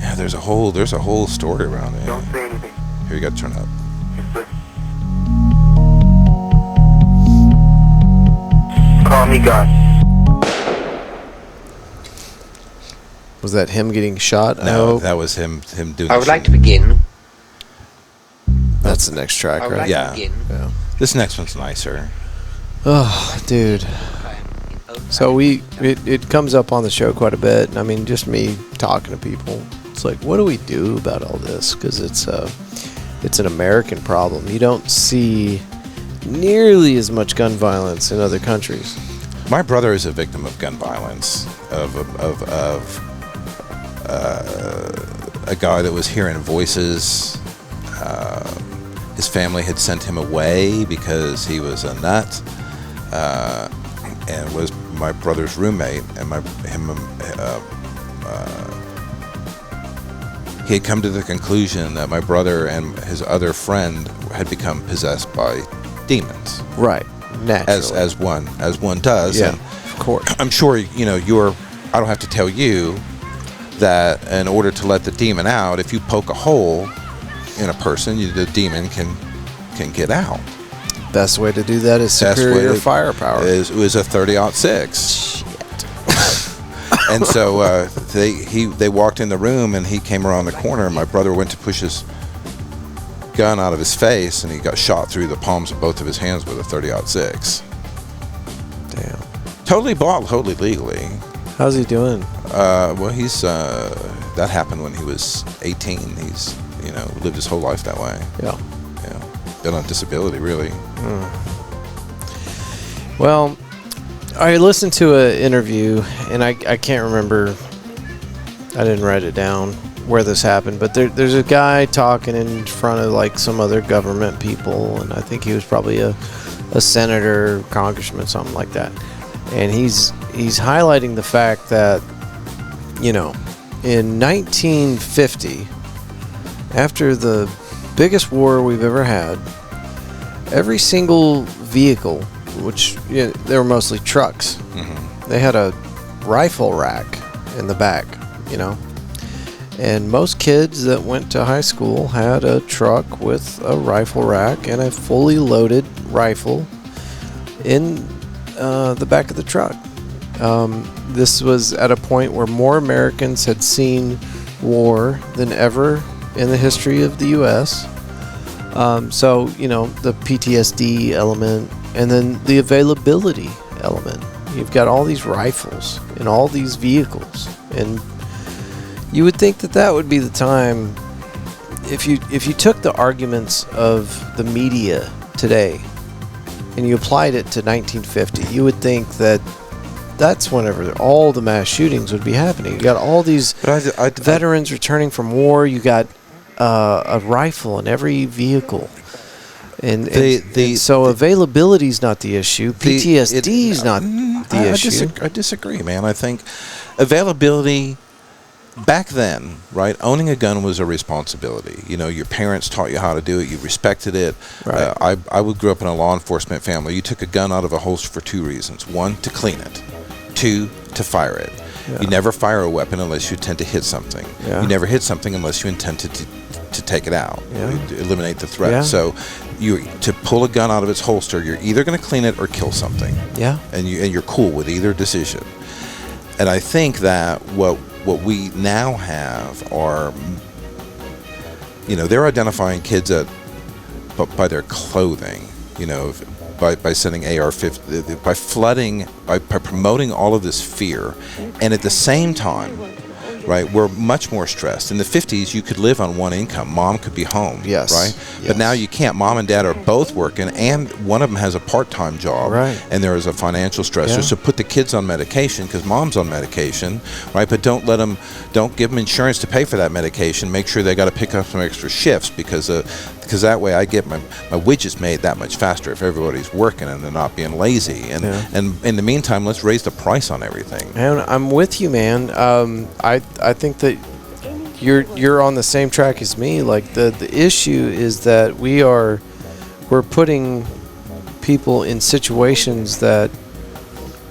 Yeah, there's a whole story around it. Don't say anything. Here, you got to turn up. Just listen. Call me God. Was that him getting shot? No, that was him doing. I would like to begin. That's the next track, I would right? like Yeah. to begin. Yeah. This next one's nicer. Oh, dude. So it comes up on the show quite a bit. I mean, just me talking to people. It's like, what do we do about all this? Because it's an American problem. You don't see nearly as much gun violence in other countries. My brother is a victim of gun violence. Of a guy that was hearing voices. His family had sent him away because he was a nut, and was my brother's roommate. And he had come to the conclusion that my brother and his other friend had become possessed by demons. Right. Naturally. As one does. Yeah, And of course. I'm sure I don't have to tell you that in order to let the demon out, if you poke a hole in a person, the demon can get out. Best way to do that is superior firepower. It was a 30-06. And so they walked in the room, and he came around the corner, and my brother went to push his gun out of his face, and he got shot through the palms of both of his hands with a 30-06. Damn. Totally bought, totally legally. How's he doing? Well, he's that happened when he was 18. He's lived his whole life that way. Yeah. Been on disability, really. Well, I listened to an interview, and I can't remember. I didn't write it down where this happened, but there's a guy talking in front of some other government people, and I think he was probably a senator, congressman, something like that. And he's highlighting the fact that, in 1950, after the biggest war we've ever had, every single vehicle, which they were mostly trucks, they had a rifle rack in the back, and most kids that went to high school had a truck with a rifle rack and a fully loaded rifle in the back of the truck. This was at a point where more Americans had seen war than ever in the history of the U.S. So, the PTSD element, and then the availability element. You've got all these rifles and all these vehicles, and you would think that would be the time, if you took the arguments of the media today and you applied it to 1950, you would think that that's whenever all the mass shootings would be happening. You got all these veterans returning from war. You got a rifle in every vehicle, and so availability is not the issue. PTSD is not the issue. I disagree, man. I think availability back then, right? Owning a gun was a responsibility. Your parents taught you how to do it. You respected it. Right. I grew up in a law enforcement family. You took a gun out of a holster for two reasons: one, to clean it; two, to fire it. Yeah. You never fire a weapon unless you intend to hit something. Yeah. You never hit something unless you intend to take it out, eliminate the threat. Yeah. So, to pull a gun out of its holster, you're either going to clean it or kill something. Yeah. And you're cool with either decision. And I think that what we now have are they're identifying kids by their clothing, by sending AR-15, by flooding, by promoting all of this fear, and at the same time, right, we're much more stressed. In the 50s, you could live on one income. Mom could be home, yes, right? Yes. But now you can't. Mom and dad are both working, and one of them has a part-time job, right? And there is a financial stressor. Yeah. So put the kids on medication because mom's on medication, right? But don't give them insurance to pay for that medication. Make sure they got to pick up some extra shifts because that way I get my widgets made that much faster if everybody's working and they're not being lazy. And in the meantime, let's raise the price on everything. And I'm with you, man. I think that you're on the same track as me. Like the issue is that we're putting people in situations that,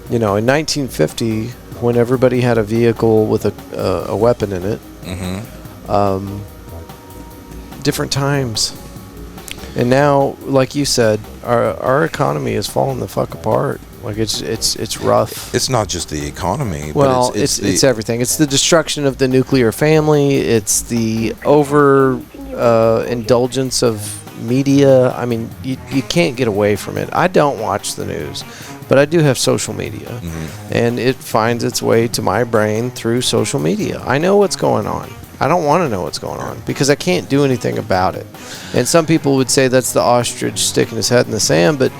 in 1950, when everybody had a vehicle with a weapon in it, different times. And now, like you said, our economy is falling the fuck apart. Like it's rough. It's not just the economy. Well, but it's everything. It's the destruction of the nuclear family. It's the over indulgence of media. I mean, you can't get away from it. I don't watch the news, but I do have social media, and it finds its way to my brain through social media. I know what's going on. I don't want to know what's going on because I can't do anything about it. And some people would say that's the ostrich sticking his head in the sand, but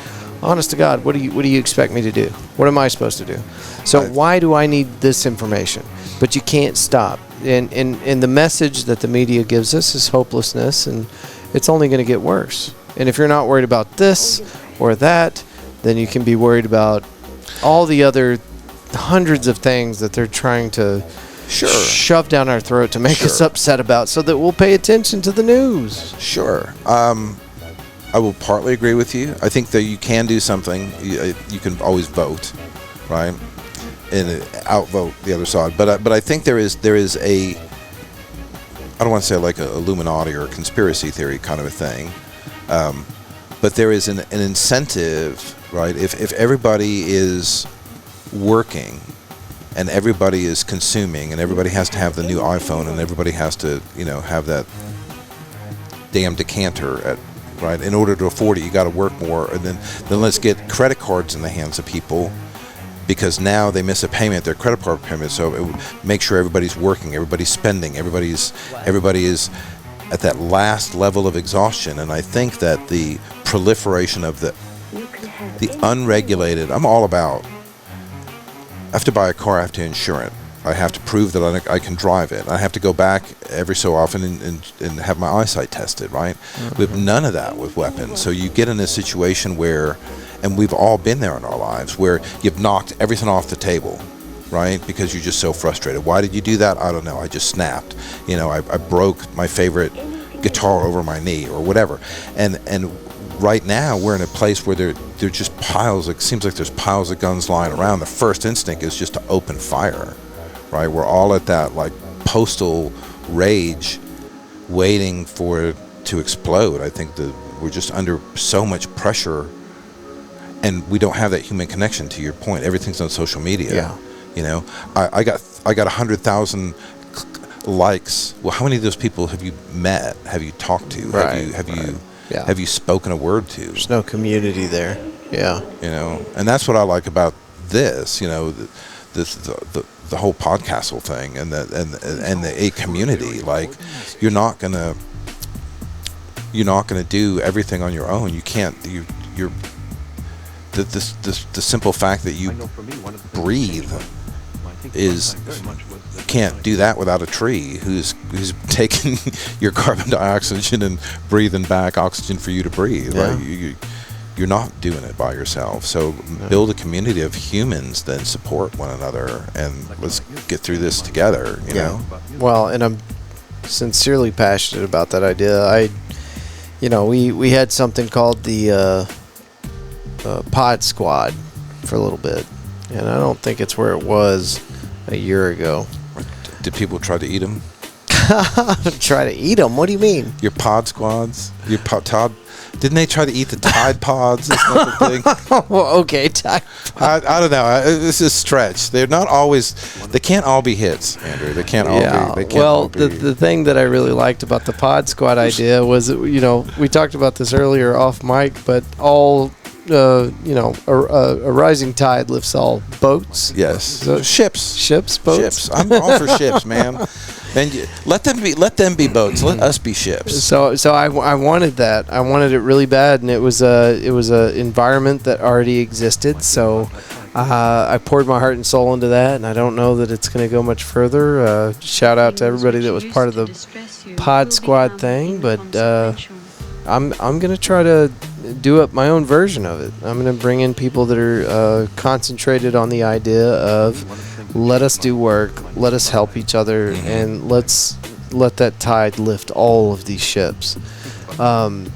honest to God, what do you expect me to do? What am I supposed to do? So why do I need this information? But you can't stop. And the message that the media gives us is hopelessness, and it's only going to get worse. And if you're not worried about this or that, then you can be worried about all the other hundreds of things that they're trying to shove down our throat to make us upset about so that we'll pay attention to the news. Sure. I will partly agree with you. I think that you can do something. You can always vote, right, and outvote the other side. But I think there is a, I don't want to say like a Illuminati or a conspiracy theory kind of a thing, but there is an incentive, right? If everybody is working and everybody is consuming and everybody has to have the new iPhone and everybody has to have that damn decanter right, in order to afford it, you got to work more. And then let's get credit cards in the hands of people, because now they miss a payment, their credit card payment. So it would make sure everybody's working, everybody's spending, everybody is at that last level of exhaustion. And I think that the proliferation of the unregulated, I'm all about. I have to buy a car, I have to insure it. I have to prove that I can drive it. I have to go back every so often and have my eyesight tested, right? We have none of that with weapons. So you get in a situation where, and we've all been there in our lives, where you've knocked everything off the table, right? Because you're just so frustrated. Why did you do that? I don't know. I just snapped. I broke my favorite guitar over my knee or whatever. And right now we're in a place where there are just piles. It seems like there's piles of guns lying around. The first instinct is just to open fire. Right, we're all at that like postal rage, waiting for it to explode. I think that we're just under so much pressure, and we don't have that human connection. To your point, everything's on social media. Yeah. I got 100,000 likes. Well, how many of those people have you met? Have you talked to? Right. Have you spoken a word to? There's no community there. Yeah. And that's what I like about this. The whole podcastle thing and the community. Like, you're not gonna do everything on your own. You can't. You're the simple fact that you breathe is, you can't do that without a tree who's taking your carbon dioxide and breathing back oxygen for you to breathe. Yeah. Right? You're not doing it by yourself. So build a community of humans that support one another, and let's get through this together, you know? Well, and I'm sincerely passionate about that idea. We had something called the Pod Squad for a little bit, and I don't think it's where it was a year ago. Did people try to eat them? Try to eat them? What do you mean? Your pod squads? Your pod Didn't they try to eat the Tide Pods? Isn't that the thing? Well, okay, I don't know. This is stretch. They're not always. They can't all be hits, Andrew. They can't all be. They can't all be. The thing that I really liked about the Pod Squad idea was that, we talked about this earlier off mic, but all a rising tide lifts all boats. Yes. So Ships. Boats. Ships. I'm all for ships, man. And let them be boats. Let us be ships. So I wanted that. I wanted it really bad, and it was a environment that already existed. So I poured my heart and soul into that, and I don't know that it's going to go much further. Shout out to everybody that was part of the Pod Squad thing, but I'm going to try to do up my own version of it. I'm going to bring in people that are concentrated on the idea of let us do work, let us help each other, and let's let that tide lift all of these ships. And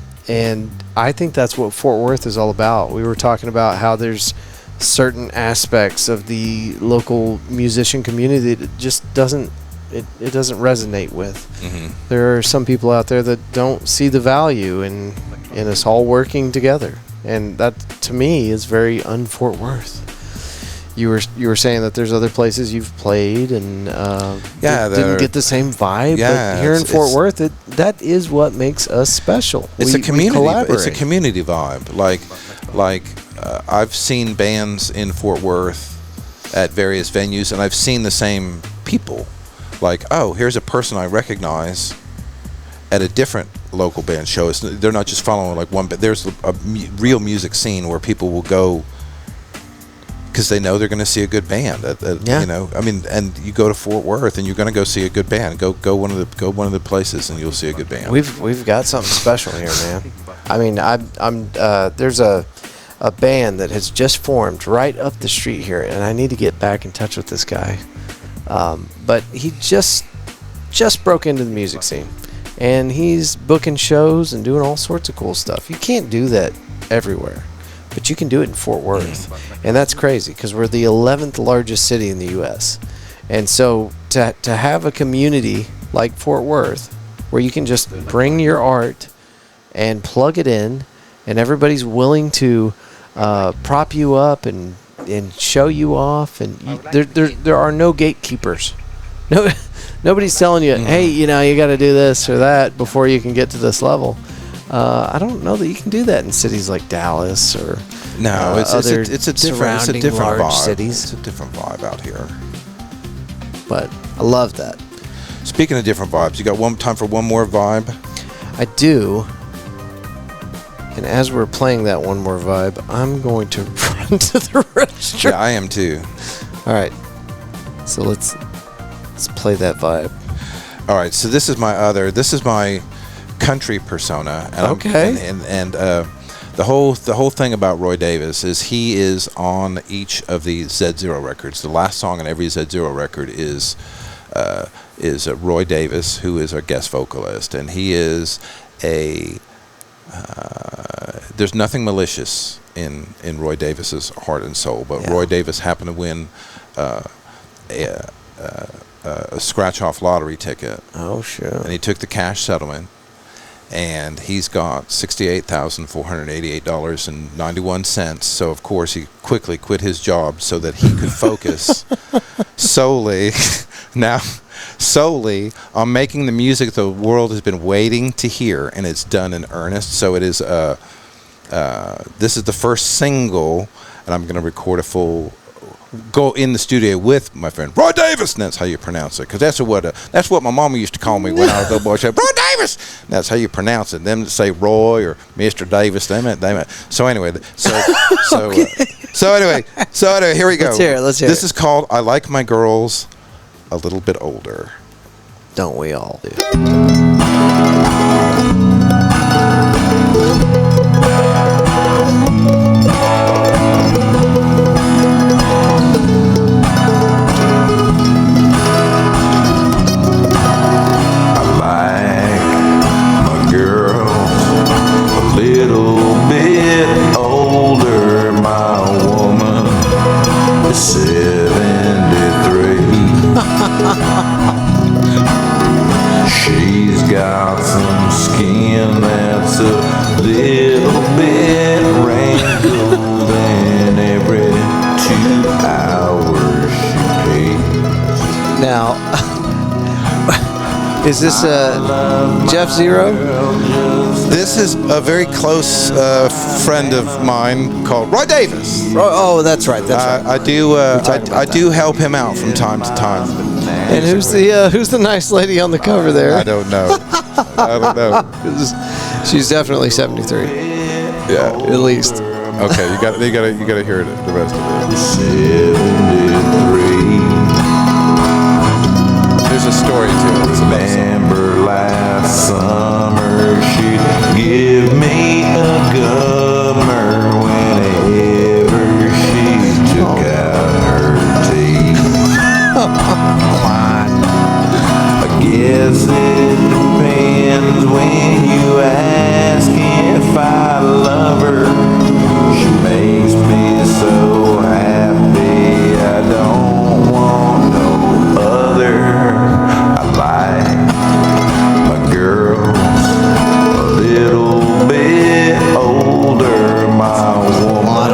I think that's what Fort Worth is all about. We were talking about how there's certain aspects of the local musician community that just doesn't resonate with. Mm-hmm. There are some people out there that don't see the value in us all working together, and that to me is very un-Fort Worth. You were saying that there's other places you've played and didn't get the same vibe. Yeah, but here in Fort Worth, that is what makes us special. It's a community. It's a collaborate. community vibe. Like I've seen bands in Fort Worth at various venues, and I've seen the same people. Like, oh, here's a person I recognize at a different local band show. They're not just following like one, but there's a real music scene where people will go because they know they're going to see a good band. And you go to Fort Worth and you're going to go see a good band. Go one of the places and you'll see a good band. We've got something special here, man. I mean, there's a band that has just formed right up the street here, and I need to get back in touch with this guy. But he just broke into the music scene, and he's booking shows and doing all sorts of cool stuff. You can't do that everywhere, but you can do it in Fort Worth, and that's crazy because we're the 11th largest city in the U.S. And so to have a community like Fort Worth where you can just bring your art and plug it in, and everybody's willing to prop you up and show you off, and there are no gatekeepers. Nobody's telling you, hey, you got to do this or that before you can get to this level. I don't know that you can do that in cities like Dallas or it's a different large vibe. Cities. It's a different vibe out here. But I love that. Speaking of different vibes, you got time for one more vibe? I do. And as we're playing that one more vibe, I'm going to run to the restroom. Yeah, I am too. All right. So let's play that vibe. All right. So this is my country persona. And okay. And the whole thing about Roy Davis is he is on each of the Z0 records. The last song on every Z0 record is Roy Davis, who is our guest vocalist, and he is there's nothing malicious in Roy Davis's heart and soul, but Roy Davis happened to win a scratch-off lottery ticket. Oh, sure. And he took the cash settlement, and he's got $68,488.91. So, of course, he quickly quit his job so that he could focus solely on making the music the world has been waiting to hear, and it's done in earnest. So it is this is the first single, and I'm going to record a full, go in the studio with my friend Roy Davis, and that's how you pronounce it, because that's what my mama used to call me when I was a little boy. She said, Roy Davis, and that's how you pronounce it. Them that say Roy or Mr. Davis, they meant. So anyway, so anyway, here we go. Let's hear it. This is called "I Like My Girls a Little Bit Older." Don't we all do? She's got some skin Now, is this Jeff Zero? This is a very close friend of mine called Roy Davis. Oh, that's right. That's right. I do help him out from time to time. And who's the nice lady on the cover there? I don't know. I don't know. She's definitely 73. Yeah, at least. Okay, you got to hear the rest of it. 73. There's a story to it. It's a love song. Remember last summer she'd give me a gummer whenever she took out her teeth. I guess it depends when you ask if I love her. She makes me so happy I don't want no other. I like my girls a little bit older, my woman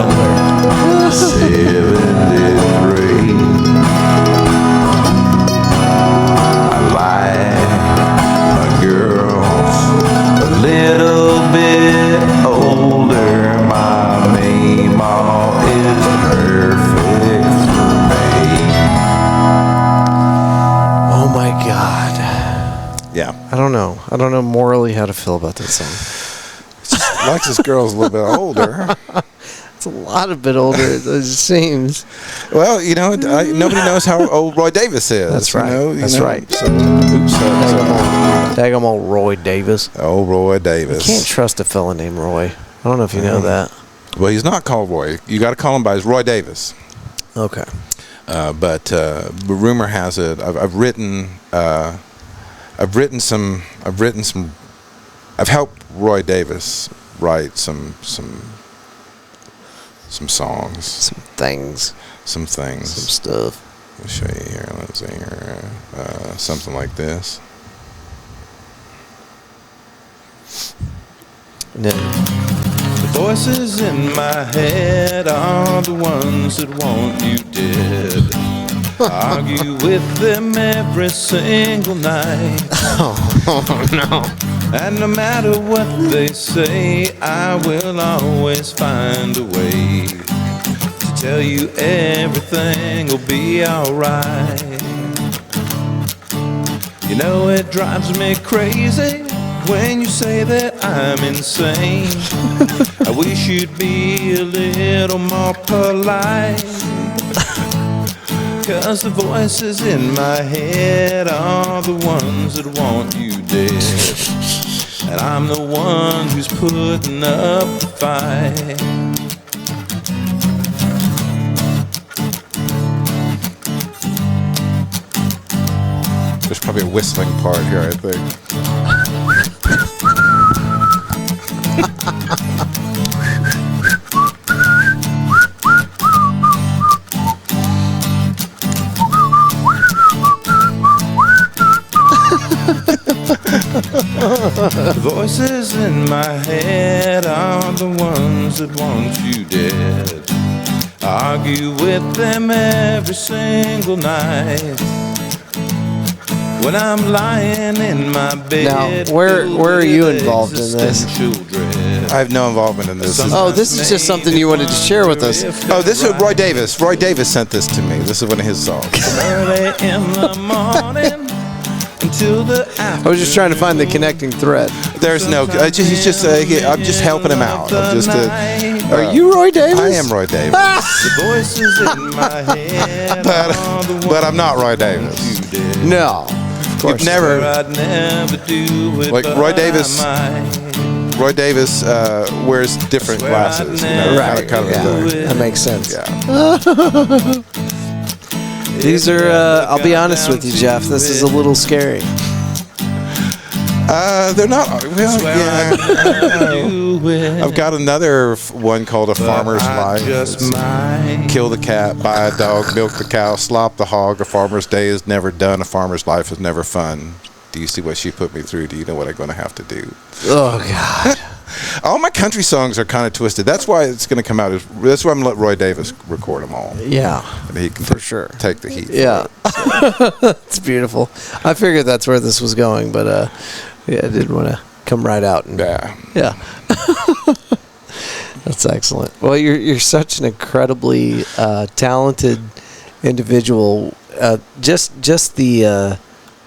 73. I like my girls a little bit older, my Meemaw is perfect for me. Oh my God. Yeah, I don't know morally how to feel about that song. likes his girls a little bit older. It's a lot of bit older, it seems. Well, nobody knows how old Roy Davis is. That's right. That's right. So, oops, Daggum old Roy Davis. oh, Roy Davis. Can't trust a fella named Roy. I don't know if you know that. Well, he's not called Roy. You got to call him by his Roy Davis. Okay. But rumor has it. I've helped Roy Davis write some songs, Some things. some things. Some stuff. I'll show you here. Let's see here. Something like this. And then, The voices in my head are the ones that want you dead. Argue with them every single night. oh no. And no matter what they say, I will always find a way to tell you everything will be alright. You know it drives me crazy when you say that I'm insane. I wish you'd be a little more polite. 'Cause the voices in my head are the ones that want you dead. And I'm the one who's putting up the fight. There's probably a whistling part here, I think. The voices in my head are the ones that want you dead. Argue with them every single night. When I'm lying in my bed. Now, where are you involved in this? I have no involvement in this. Oh, this is just something you wanted to share with us. Oh, this is Roy Davis. Roy Davis sent this to me. This is one of his songs. Early in the morning until the I was just trying to find the connecting thread. There's no. I'm just helping him out. Are you Roy Davis? I am Roy Davis. The voices in my head but I'm not Roy Davis. No. Of course. You've never I'd never do it, like but Roy Davis. I might. Roy Davis wears different glasses. Right. Kind of Yeah. a thing. That makes sense. Yeah. These are, I'll be honest with you, Jeff, this is a little scary. They're not. Well, yeah. I've got another one called A Farmer's Life. Kill the cat, buy a dog, milk the cow, slop the hog. A farmer's day is never done. A farmer's life is never fun. Do you see what she put me through? Do you know what I'm going to have to do? Oh, God. All my country songs are kind of twisted. That's why it's going to come out. That's why I'm going to let Roy Davis record them all. Yeah, And he can for sure take the heat. Yeah, it's beautiful. I figured that's where this was going, but yeah, I didn't want to come right out. And, yeah. That's excellent. Well, you're such an incredibly talented individual. Just the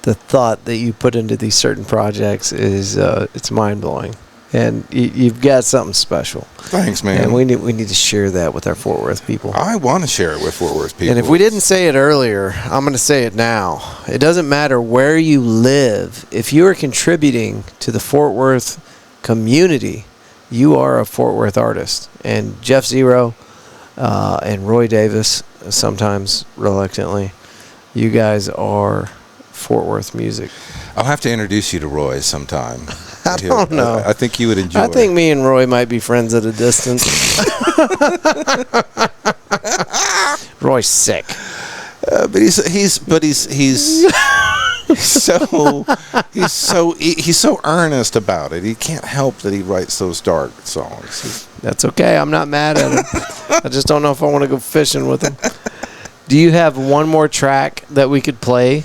thought that you put into these certain projects is it's mind blowing, and you've got something special. Thanks, man. And we need to share that with our Fort Worth people. I want to share it with Fort Worth people. And if we didn't say it earlier, I'm going to say it now. It doesn't matter where you live. If you are contributing to the Fort Worth community, you are a Fort Worth artist. And Jeff Zero and Roy Davis, sometimes reluctantly, you guys are Fort Worth music. I'll have to introduce you to Roy sometime. I don't know. I think you would enjoy it. I think me and Roy might be friends at a distance. Roy's sick. But he's so earnest about it. He can't help that he writes those dark songs. That's okay. I'm not mad at him. I just don't know if I want to go fishing with him. Do you have one more track that we could play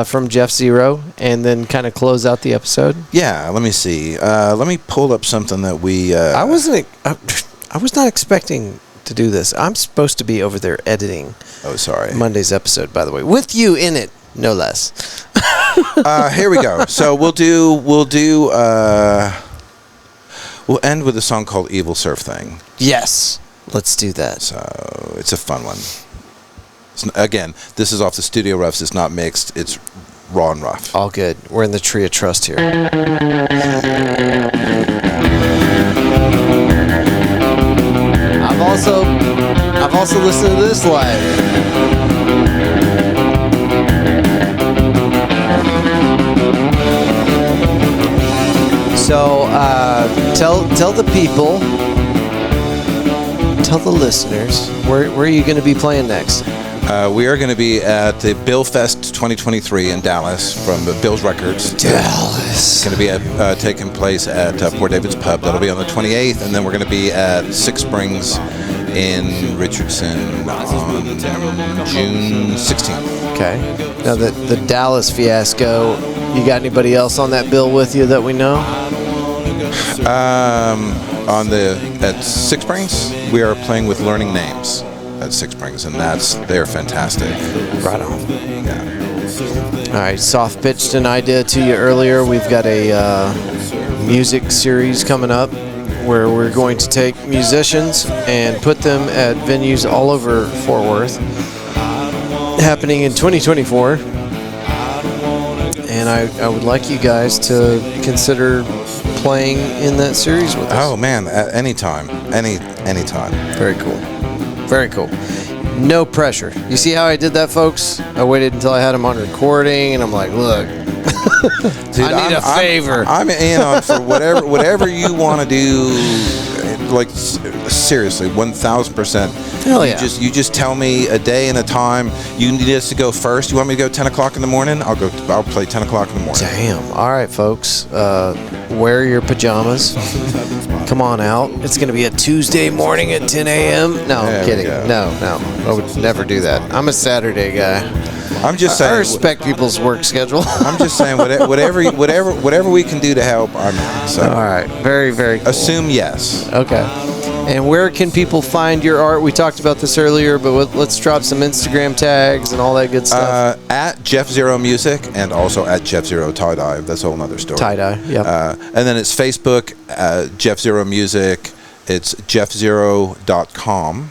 from Jeff Zero and then kind of close out the episode? Yeah, let me see. Let me pull up something that we... I was not expecting to do this. I'm supposed to be over there editing. Oh, sorry. Monday's episode, by the way, with you in it, no less. Here we go. So we'll end with a song called Evil Surf Thing. Yes. Let's do that. So it's a fun one. Again, this is off the Studio Roughs. It's not mixed. It's raw and rough. All good. We're in the tree of trust here. I've also listened to this live. So tell the people, tell the listeners, where are you going to be playing next? We are going to be at the Bill Fest 2023 in Dallas from Bill's Records. Dallas. It's going to be taking place at Port David's Pub. That'll be on the 28th, and then we're going to be at Six Springs in Richardson on June 16th. Okay. Now the Dallas fiasco, you got anybody else on that bill with you that we know? At Six Springs, we are playing with Learning Names at Six Springs, and they're fantastic. Right on. Yeah. All right, soft pitched an idea to you earlier. We've got a music series coming up where we're going to take musicians and put them at venues all over Fort Worth, happening in 2024. And I would like you guys to consider playing in that series with us. Oh man, at any time. Very cool. Very cool. No pressure. You see how I did that, folks? I waited until I had them on recording, and I'm like, look, dude, I need a favor. I'm in on for whatever you want to do. Like seriously, 1,000%. Hell yeah. You just tell me a day and a time. You need us to go first. You want me to go 10 o'clock in the morning? I'll play 10 o'clock in the morning. Damn. All right, folks. Wear your pajamas. Come on out. It's going to be a Tuesday morning at 10 a.m. No, I'm kidding. No. I would never do that. I'm a Saturday guy. I'm just saying. I respect people's work schedule. I'm just saying whatever we can do to help. I'm in. So. All right. Very, very cool. Assume yes. Okay. And where can people find your art? We talked about this earlier, but let's drop some Instagram tags and all that good stuff. At Jeff Zero Music and also at Jeff Zero Tie Dye. That's a whole other story. Tie Dye, yeah. And then it's Facebook, Jeff Zero Music. It's jeffzero.com.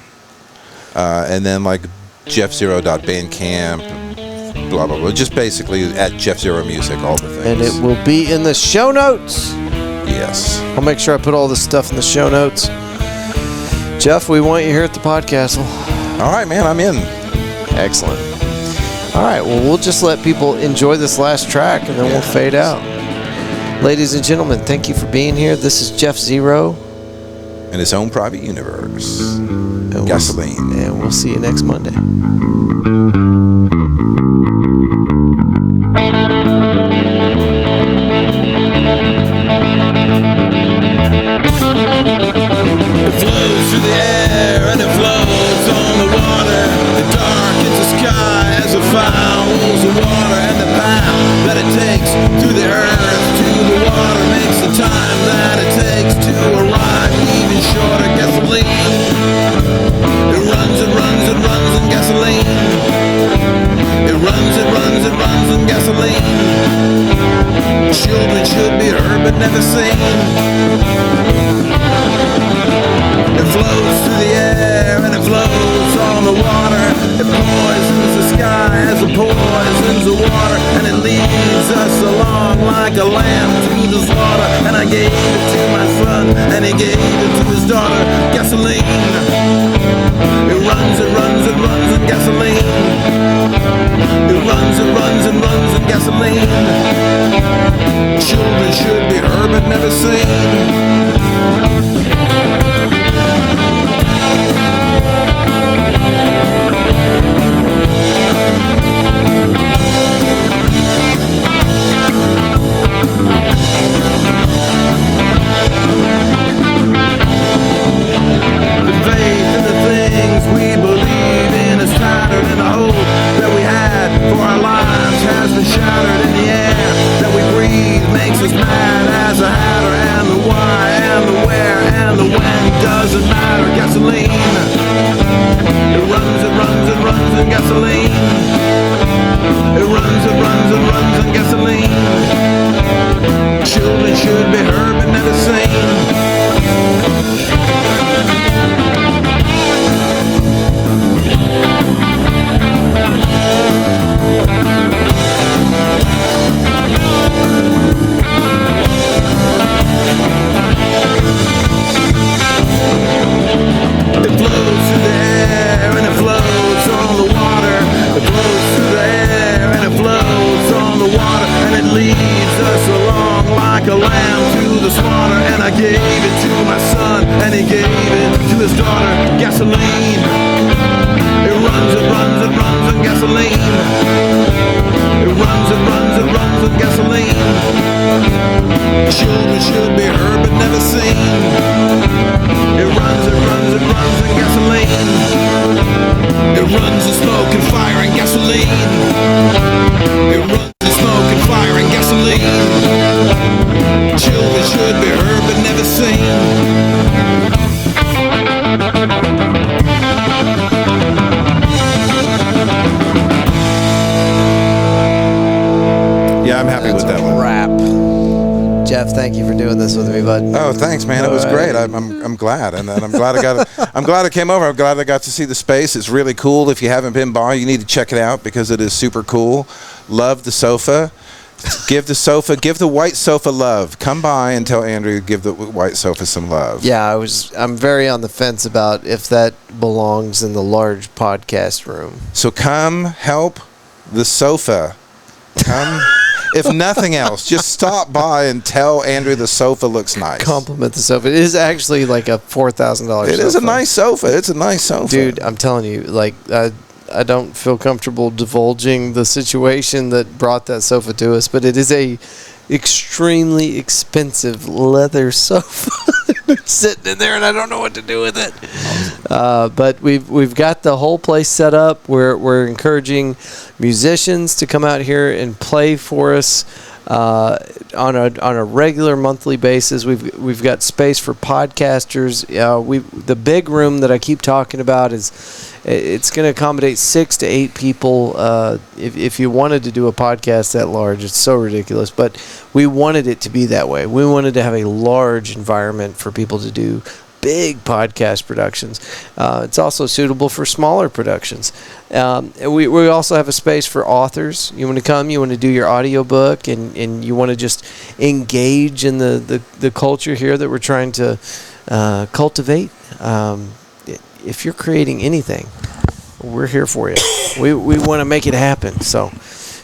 And then like jeffzero.bandcamp, blah, blah, blah. Just basically at Jeff Zero Music, all the things. And it will be in the show notes. Yes. I'll make sure I put all this stuff in the show notes. Jeff, we want you here at the podcast. All right, man, I'm in. Excellent. All right, well, we'll just let people enjoy this last track, and then we'll fade out. Ladies and gentlemen, thank you for being here. This is Jeff Zero. In his own private universe. Gasoline. And we'll see you next Monday. fouls the water, and the path that it takes through the earth to the water makes the time that it takes to arrive even shorter. Gasoline, it runs and runs and runs on gasoline. It runs and runs and runs on gasoline. Children should be heard but never seen. It flows through the air and it flows on the water. It poisons the sky as it poisons the water, and it leads us along like a lamb to the slaughter. And I gave it to my son, and he gave it to his daughter. Gasoline, it runs and runs and runs on gasoline. It runs and runs and runs on gasoline. Children should be heard but never seen. Thank you for doing this with me, bud. Oh, thanks, man. It was great. I'm glad, and I'm glad I'm glad I came over. I'm glad I got to see the space. It's really cool. If you haven't been by, you need to check it out because it is super cool. Love the sofa. Give the white sofa love. Come by and tell Andrew to give the white sofa some love. Yeah, I'm very on the fence about if that belongs in the large podcast room. So come help the sofa. Come. If nothing else, just stop by and tell Andrew the sofa looks nice. Compliment the sofa. It is actually like a $4,000 sofa. It is a nice sofa. It's a nice sofa. Dude, I'm telling you, like, I don't feel comfortable divulging the situation that brought that sofa to us, but it is a extremely expensive leather sofa. It's sitting in there, and I don't know what to do with it. But we've got the whole place set up. We're encouraging musicians to come out here and play for us on a regular monthly basis. We've got space for podcasters. The big room that I keep talking about it's going to accommodate 6 to 8 people. If you wanted to do a podcast that large, it's so ridiculous. But we wanted it to be that way. We wanted to have a large environment for people to do big podcast productions. It's also suitable for smaller productions. We also have a space for authors. You want to come, you want to do your audiobook, and you want to just engage in the culture here that we're trying to cultivate. If you're creating anything, we're here for you. We want to make it happen. So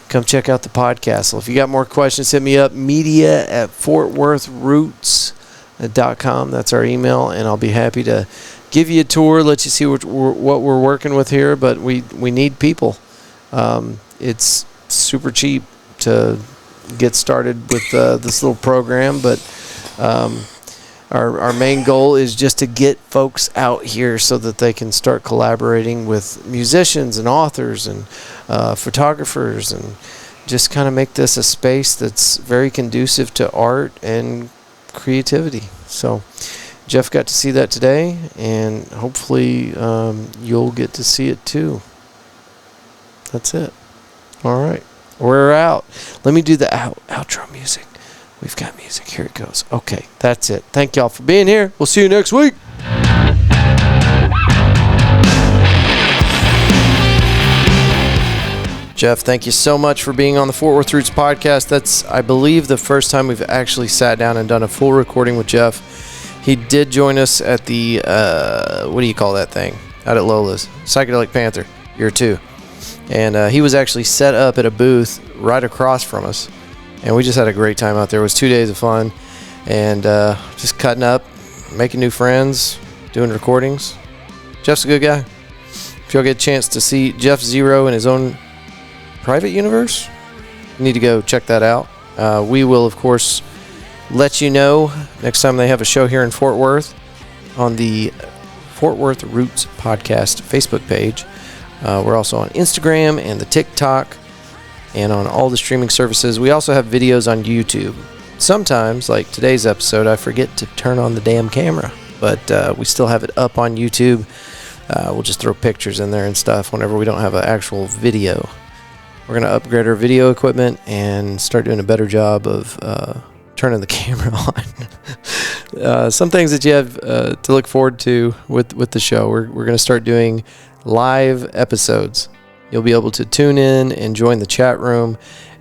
come check out the podcast. So if you got more questions, hit me up, media@fortworthroots.com. That's our email, and I'll be happy to give you a tour, let you see what we're working with here. But we need people. It's super cheap to get started with this little program, but our main goal is just to get folks out here so that they can start collaborating with musicians and authors and photographers, and just kind of make this a space that's very conducive to art and creativity. So Jeff got to see that today, and hopefully you'll get to see it too. That's it. All right. We're out. Let me do the outro music. We've got music. Here it goes. Okay, that's it. Thank y'all for being here. We'll see you next week. Jeff, thank you so much for being on the Fort Worth Roots podcast. That's, I believe, the first time we've actually sat down and done a full recording with Jeff. He did join us at the, what do you call that thing? Out at Lola's. Psychedelic Panther, year 2. And he was actually set up at a booth right across from us. And we just had a great time out there. It was 2 days of fun. And just cutting up, making new friends, doing recordings. Jeff's a good guy. If y'all get a chance to see Jeff Zero in his own private universe, you need to go check that out. We will, of course, let you know next time they have a show here in Fort Worth on the Fort Worth Roots Podcast Facebook page. We're also on Instagram and the TikTok and on all the streaming services. We also have videos on YouTube. Sometimes, like today's episode, I forget to turn on the damn camera, but we still have it up on YouTube. We'll just throw pictures in there and stuff whenever we don't have an actual video. We're going to upgrade our video equipment and start doing a better job of turning the camera on. Some things that you have to look forward to with the show. We're going to start doing live episodes. You'll be able to tune in and join the chat room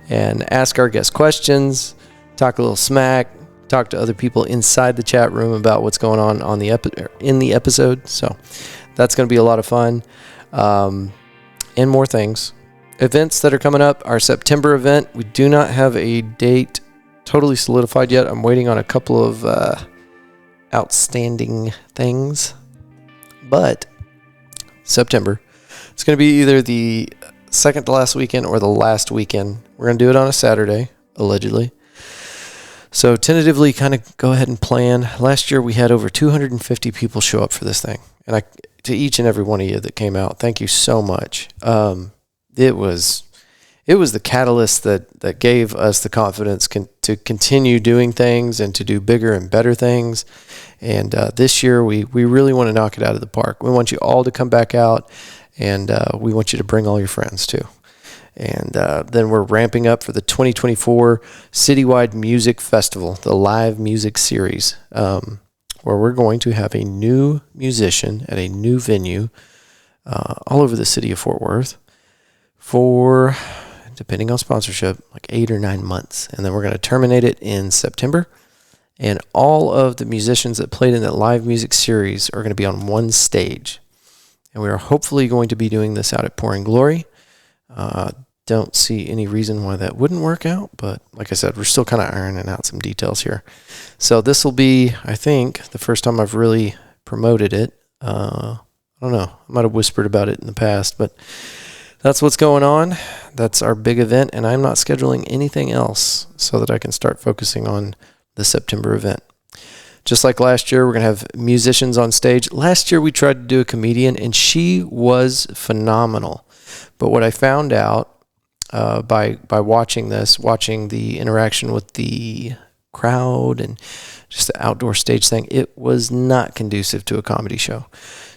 and ask our guests questions, talk a little smack, talk to other people inside the chat room about what's going on in the episode. So that's going to be a lot of fun, and more things. Events that are coming up, our September event, we do not have a date totally solidified yet. I'm waiting on a couple of outstanding things, but September, it's going to be either the second to last weekend or the last weekend. We're going to do it on a Saturday, allegedly. So tentatively kind of go ahead and plan. Last year we had over 250 people show up for this thing. And to each and every one of you that came out, thank you so much. It was the catalyst that gave us the confidence to continue doing things and to do bigger and better things. And this year we really want to knock it out of the park. We want you all to come back out, and we want you to bring all your friends too. And then we're ramping up for the 2024 Citywide Music Festival, the live music series, where we're going to have a new musician at a new venue all over the city of Fort Worth for, depending on sponsorship, like 8 or 9 months. And then we're going to terminate it in September. And all of the musicians that played in that live music series are going to be on one stage. And we are hopefully going to be doing this out at Pouring Glory. Don't see any reason why that wouldn't work out, but like I said, we're still kind of ironing out some details here. So this will be, I think, the first time I've really promoted it. I don't know. I might have whispered about it in the past, but that's what's going on. That's our big event, and I'm not scheduling anything else so that I can start focusing on the September event. Just like last year, we're going to have musicians on stage. Last year, we tried to do a comedian, and she was phenomenal. But what I found out by watching the interaction with the crowd and just the outdoor stage thing, it was not conducive to a comedy show.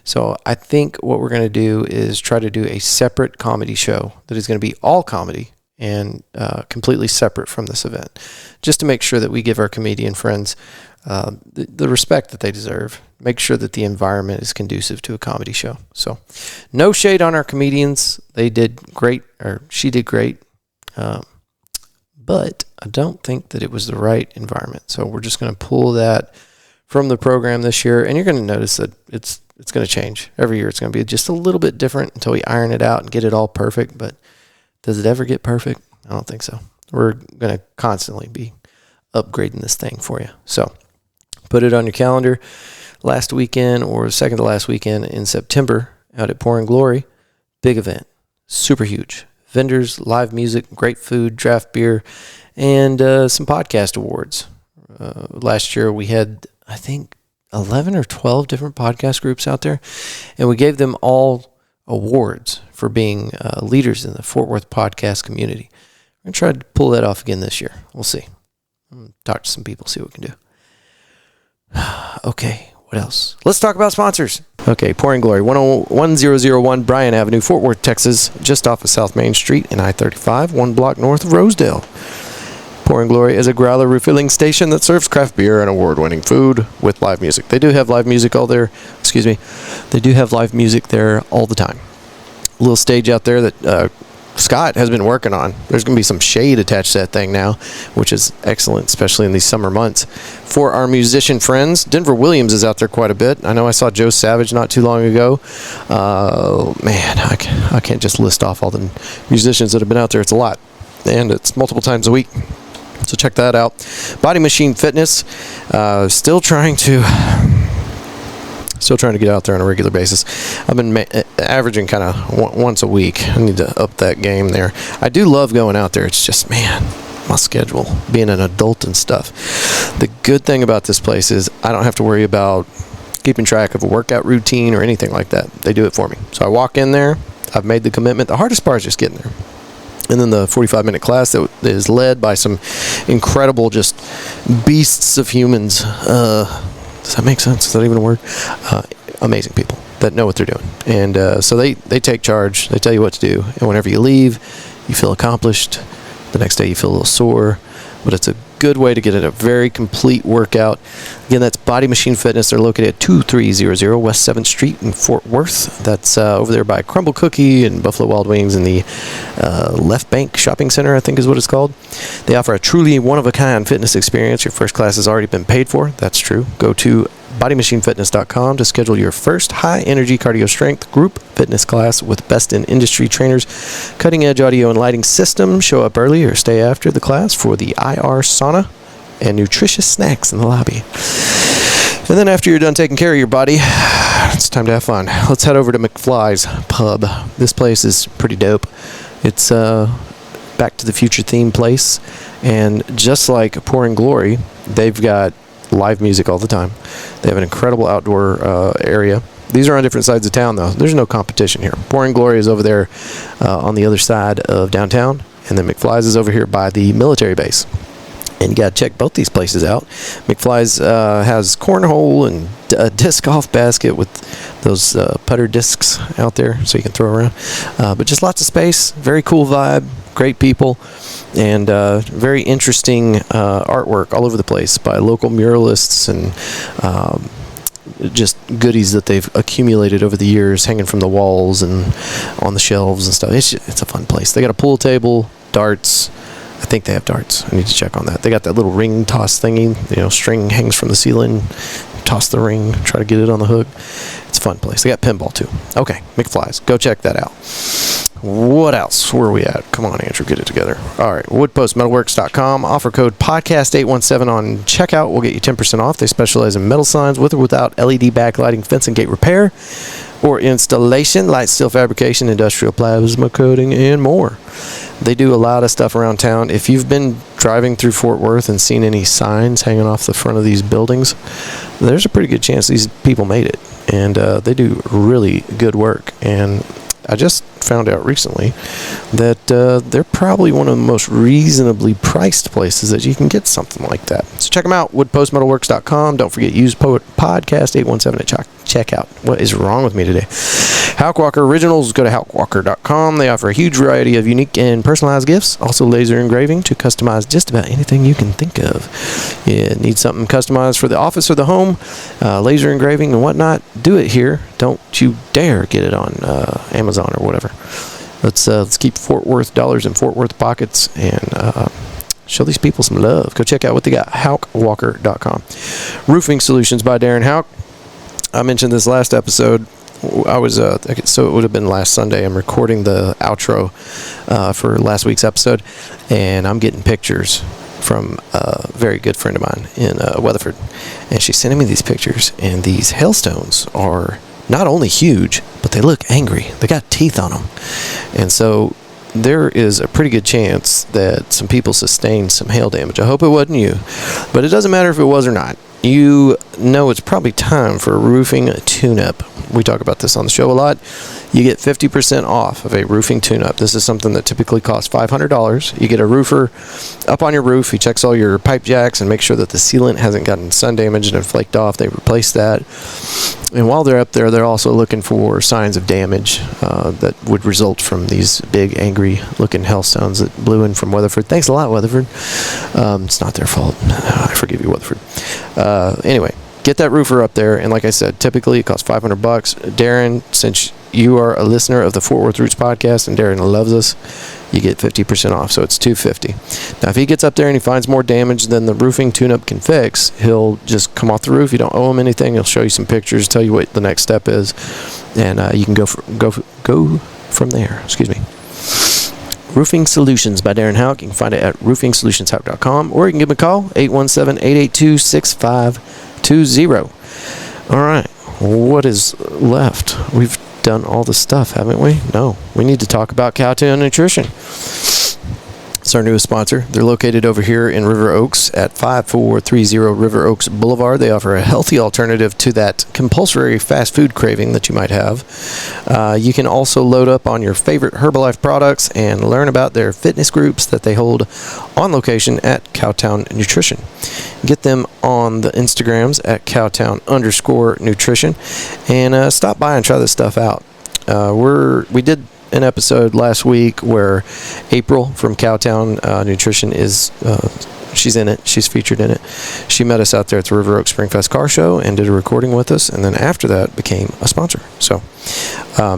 So I think what we're going to do is try to do a separate comedy show that is going to be all comedy and completely separate from this event, just to make sure that we give our comedian friends the respect that they deserve. Make sure that the environment is conducive to a comedy show. So no shade on our comedians. They did great, or she did great. But I don't think that it was the right environment. So we're just going to pull that from the program this year. And you're going to notice that it's going to change. Every year it's going to be just a little bit different until we iron it out and get it all perfect. But does it ever get perfect? I don't think so. We're going to constantly be upgrading this thing for you. So put it on your calendar. Last weekend or second to last weekend in September out at Pouring Glory. Big event. Super huge. Vendors, live music, great food, draft beer, and some podcast awards. Last year we had I think, 11 or 12 different podcast groups out there, and we gave them all awards for being leaders in the Fort Worth podcast community. We're going to try to pull that off again this year. We'll see. I'm going to talk to some people, see what we can do. Okay, what else? Let's talk about sponsors. Okay, Pouring Glory, 1001 Bryan Avenue, Fort Worth, Texas, just off of South Main Street and I-35, 1 block north of Rosedale. Pouring Glory is a growler refilling station that serves craft beer and award-winning food with live music. They do have live music They do have live music there all the time. A little stage out there that Scott has been working on. There's going to be some shade attached to that thing now, which is excellent, especially in these summer months. For our musician friends, Denver Williams is out there quite a bit. I know I saw Joe Savage not too long ago. Man, I can't just list off all the musicians that have been out there. It's a lot, and it's multiple times a week. So check that out. Body Machine Fitness, still trying to get out there on a regular basis. I've been averaging kind of once a week. I need to up that game there. I do love going out there. It's just, man, my schedule, being an adult and stuff. The good thing about this place is I don't have to worry about keeping track of a workout routine or anything like that. They do it for me. So I walk in there. I've made the commitment. The hardest part is just getting there. And then the 45-minute class that is led by some incredible just beasts of humans. Does that make sense? Is that even a word? Amazing people that know what they're doing. And so they take charge. They tell you what to do. And whenever you leave, you feel accomplished. The next day you feel a little sore. But it's a good way to get a very complete workout. Again, that's Body Machine Fitness. They're located at 2300 West 7th Street in Fort Worth. That's over there by Crumble Cookie and Buffalo Wild Wings in the Left Bank Shopping Center, I think is what it's called. They offer a truly one-of-a-kind fitness experience. Your first class has already been paid for. That's true. Go to bodymachinefitness.com to schedule your first high-energy cardio strength group fitness class with best-in-industry trainers, cutting-edge audio and lighting systems. Show up early or stay after the class for the IR sauna and nutritious snacks in the lobby. And then after you're done taking care of your body, it's time to have fun. Let's head over to McFly's Pub. This place is pretty dope. It's Back to the Future themed place, and just like Pouring Glory, they've got live music all the time. They have an incredible outdoor area. These are on different sides of town, though. There's no competition here. Pouring Glory is over there on the other side of downtown, and then McFly's is over here by the military base. And you got to check both these places out. McFly's has cornhole and a disc golf basket with those putter discs out there so you can throw around. But just lots of space, very cool vibe, great people, and very interesting artwork all over the place by local muralists and just goodies that they've accumulated over the years, hanging from the walls and on the shelves and stuff. It's a fun place. They got a pool table, darts. I think they have darts. I need to check on that. They got that little ring toss thingy. String hangs from the ceiling. Toss the ring. Try to get it on the hook. It's a fun place. They got pinball too. Okay, McFly's. Go check that out. What else? Where are we at? Come on, Andrew, get it together. All right, woodpostmetalworks.com. Offer code podcast817 on checkout. We'll get you 10% off. They specialize in metal signs with or without LED backlighting, fence and gate repair or installation, light steel fabrication, industrial plasma coating, and more. They do a lot of stuff around town. If you've been driving through Fort Worth and seen any signs hanging off the front of these buildings, there's a pretty good chance these people made it. And they do really good work. And I just found out recently that they're probably one of the most reasonably priced places that you can get something like that. So check them out, woodpostmetalworks.com. Don't forget, use podcast817 at checkout. What is wrong with me today? Houkwalker Originals, go to houkwalker.com. They offer a huge variety of unique and personalized gifts, also laser engraving to customize just about anything you can think of. You need something customized for the office or the home, laser engraving and whatnot, do it here. Don't you dare get it on Amazon or whatever. Let's keep Fort Worth dollars in Fort Worth pockets and show these people some love. Go check out what they got, houkwalker.com. Roofing Solutions by Darren Houck. I mentioned this last episode. I was so it would have been last Sunday. I'm recording the outro for last week's episode, and I'm getting pictures from a very good friend of mine in Weatherford, and she's sending me these pictures, and these hailstones are not only huge, but they look angry. They got teeth on them, and so there is a pretty good chance that some people sustained some hail damage. I hope it wasn't you, but it doesn't matter if it was or not. you know it's probably time for a roofing tune-up. We talk about this on the show a lot. You get 50% off of a roofing tune-up. This is something that typically costs $500. You get a roofer up on your roof. He checks all your pipe jacks and makes sure that the sealant hasn't gotten sun damaged and flaked off. They replace that. And while they're up there, they're also looking for signs of damage that would result from these big, angry-looking hailstones that blew in from Weatherford. Thanks a lot, Weatherford. It's not their fault. I forgive you, Weatherford. Anyway, get that roofer up there. And like I said, typically it costs $500. Darren, since you are a listener of the Fort Worth Roots podcast and Darren loves us, you get 50% off, so it's $250. Now, if he gets up there and he finds more damage than the roofing tune-up can fix, he'll just come off the roof. You don't owe him anything. He'll show you some pictures, tell you what the next step is, and you can go from there. Excuse me. Roofing Solutions by Darren Houck. You can find it at roofingsolutionsHouck.com, or you can give him a call, 817-882-6520. All right, what is left? We've done all the stuff, haven't we? No. We need to talk about Cowtown Nutrition. It's our newest sponsor. They're located over here in River Oaks at 5430 River Oaks Blvd. They offer a healthy alternative to that compulsory fast food craving that you might have. You can also load up on your favorite Herbalife products and learn about their fitness groups that they hold on location at Cowtown Nutrition. Get them on the Instagrams at Cowtown_nutrition and stop by and try this stuff out. We did an episode last week where April from Cowtown Nutrition is she's in it. She's featured in it. She met us out there at the River Oaks Springfest Car Show and did a recording with us, and then after that became a sponsor. So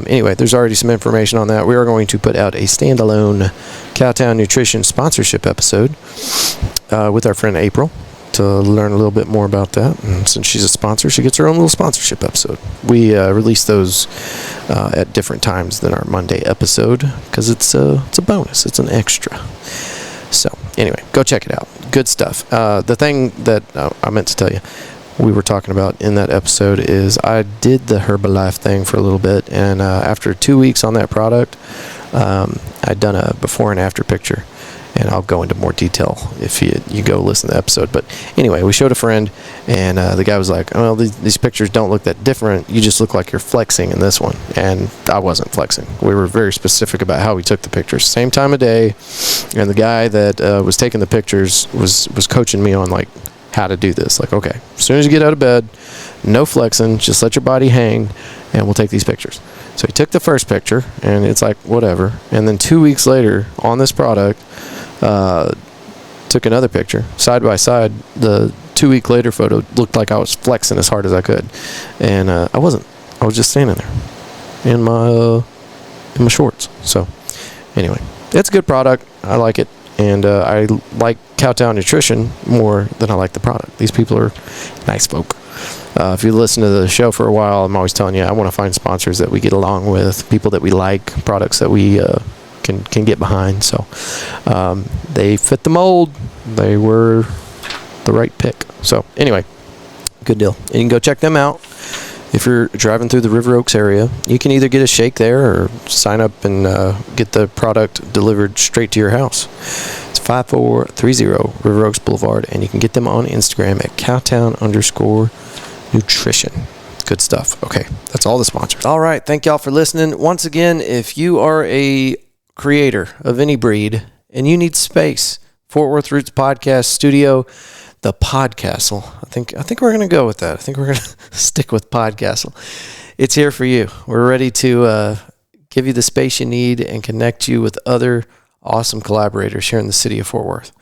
anyway, there's already some information on that. We are going to put out a standalone Cowtown Nutrition sponsorship episode with our friend April to learn a little bit more about that. And since she's a sponsor, she gets her own little sponsorship episode. We release those at different times than our Monday episode because it's a bonus. It's an extra. So anyway, go check it out. Good stuff. The thing that I meant to tell you, we were talking about in that episode is I did the Herbalife thing for a little bit, and after 2 weeks on that product, I'd done a before and after picture. And I'll go into more detail if you go listen to the episode. But anyway, we showed a friend, and the guy was like, well, these pictures don't look that different. You just look like you're flexing in this one. And I wasn't flexing. We were very specific about how we took the pictures. Same time of day. And the guy that was taking the pictures was coaching me on, like, how to do this. Like, okay, as soon as you get out of bed, no flexing, just let your body hang, and we'll take these pictures. So he took the first picture, and it's like, whatever. And then 2 weeks later, on this product, took another picture side by side. The 2 week later photo looked like I was flexing as hard as I could, and I wasn't. I was just standing there in my shorts. So anyway, it's a good product. I like it, and I like Cowtown Nutrition more than I like the product. These people are nice folk. If you listen to the show for a while, I'm always telling you I want to find sponsors that we get along with, people that we like, products that we can get behind. So they fit the mold. They were the right pick. So anyway, good deal. And you can go check them out if you're driving through the River Oaks area. You can either get a shake there or sign up and get the product delivered straight to your house. It's 5430 River Oaks Blvd, and you can get them on Instagram at Cowtown_nutrition. Good stuff. Okay, that's all the sponsors. All right, thank y'all for listening. Once again, if you are a creator of any breed and you need space, Fort Worth Roots Podcast Studio, the Podcastle. I think we're going to go with that. I think we're going to stick with Podcastle. It's here for you. We're ready to give you the space you need and connect you with other awesome collaborators here in the city of Fort Worth.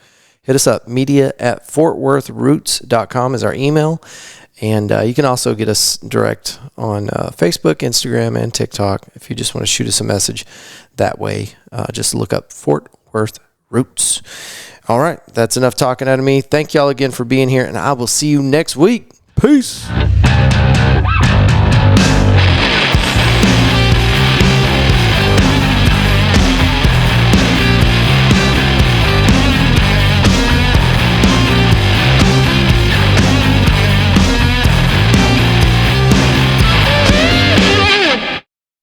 Hit us up. media@fortworthroots.com is our email. And you can also get us direct on Facebook, Instagram, and TikTok if you just want to shoot us a message that way. Just look up Fort Worth Roots. All right, that's enough talking out of me. Thank y'all again for being here, and I will see you next week. Peace.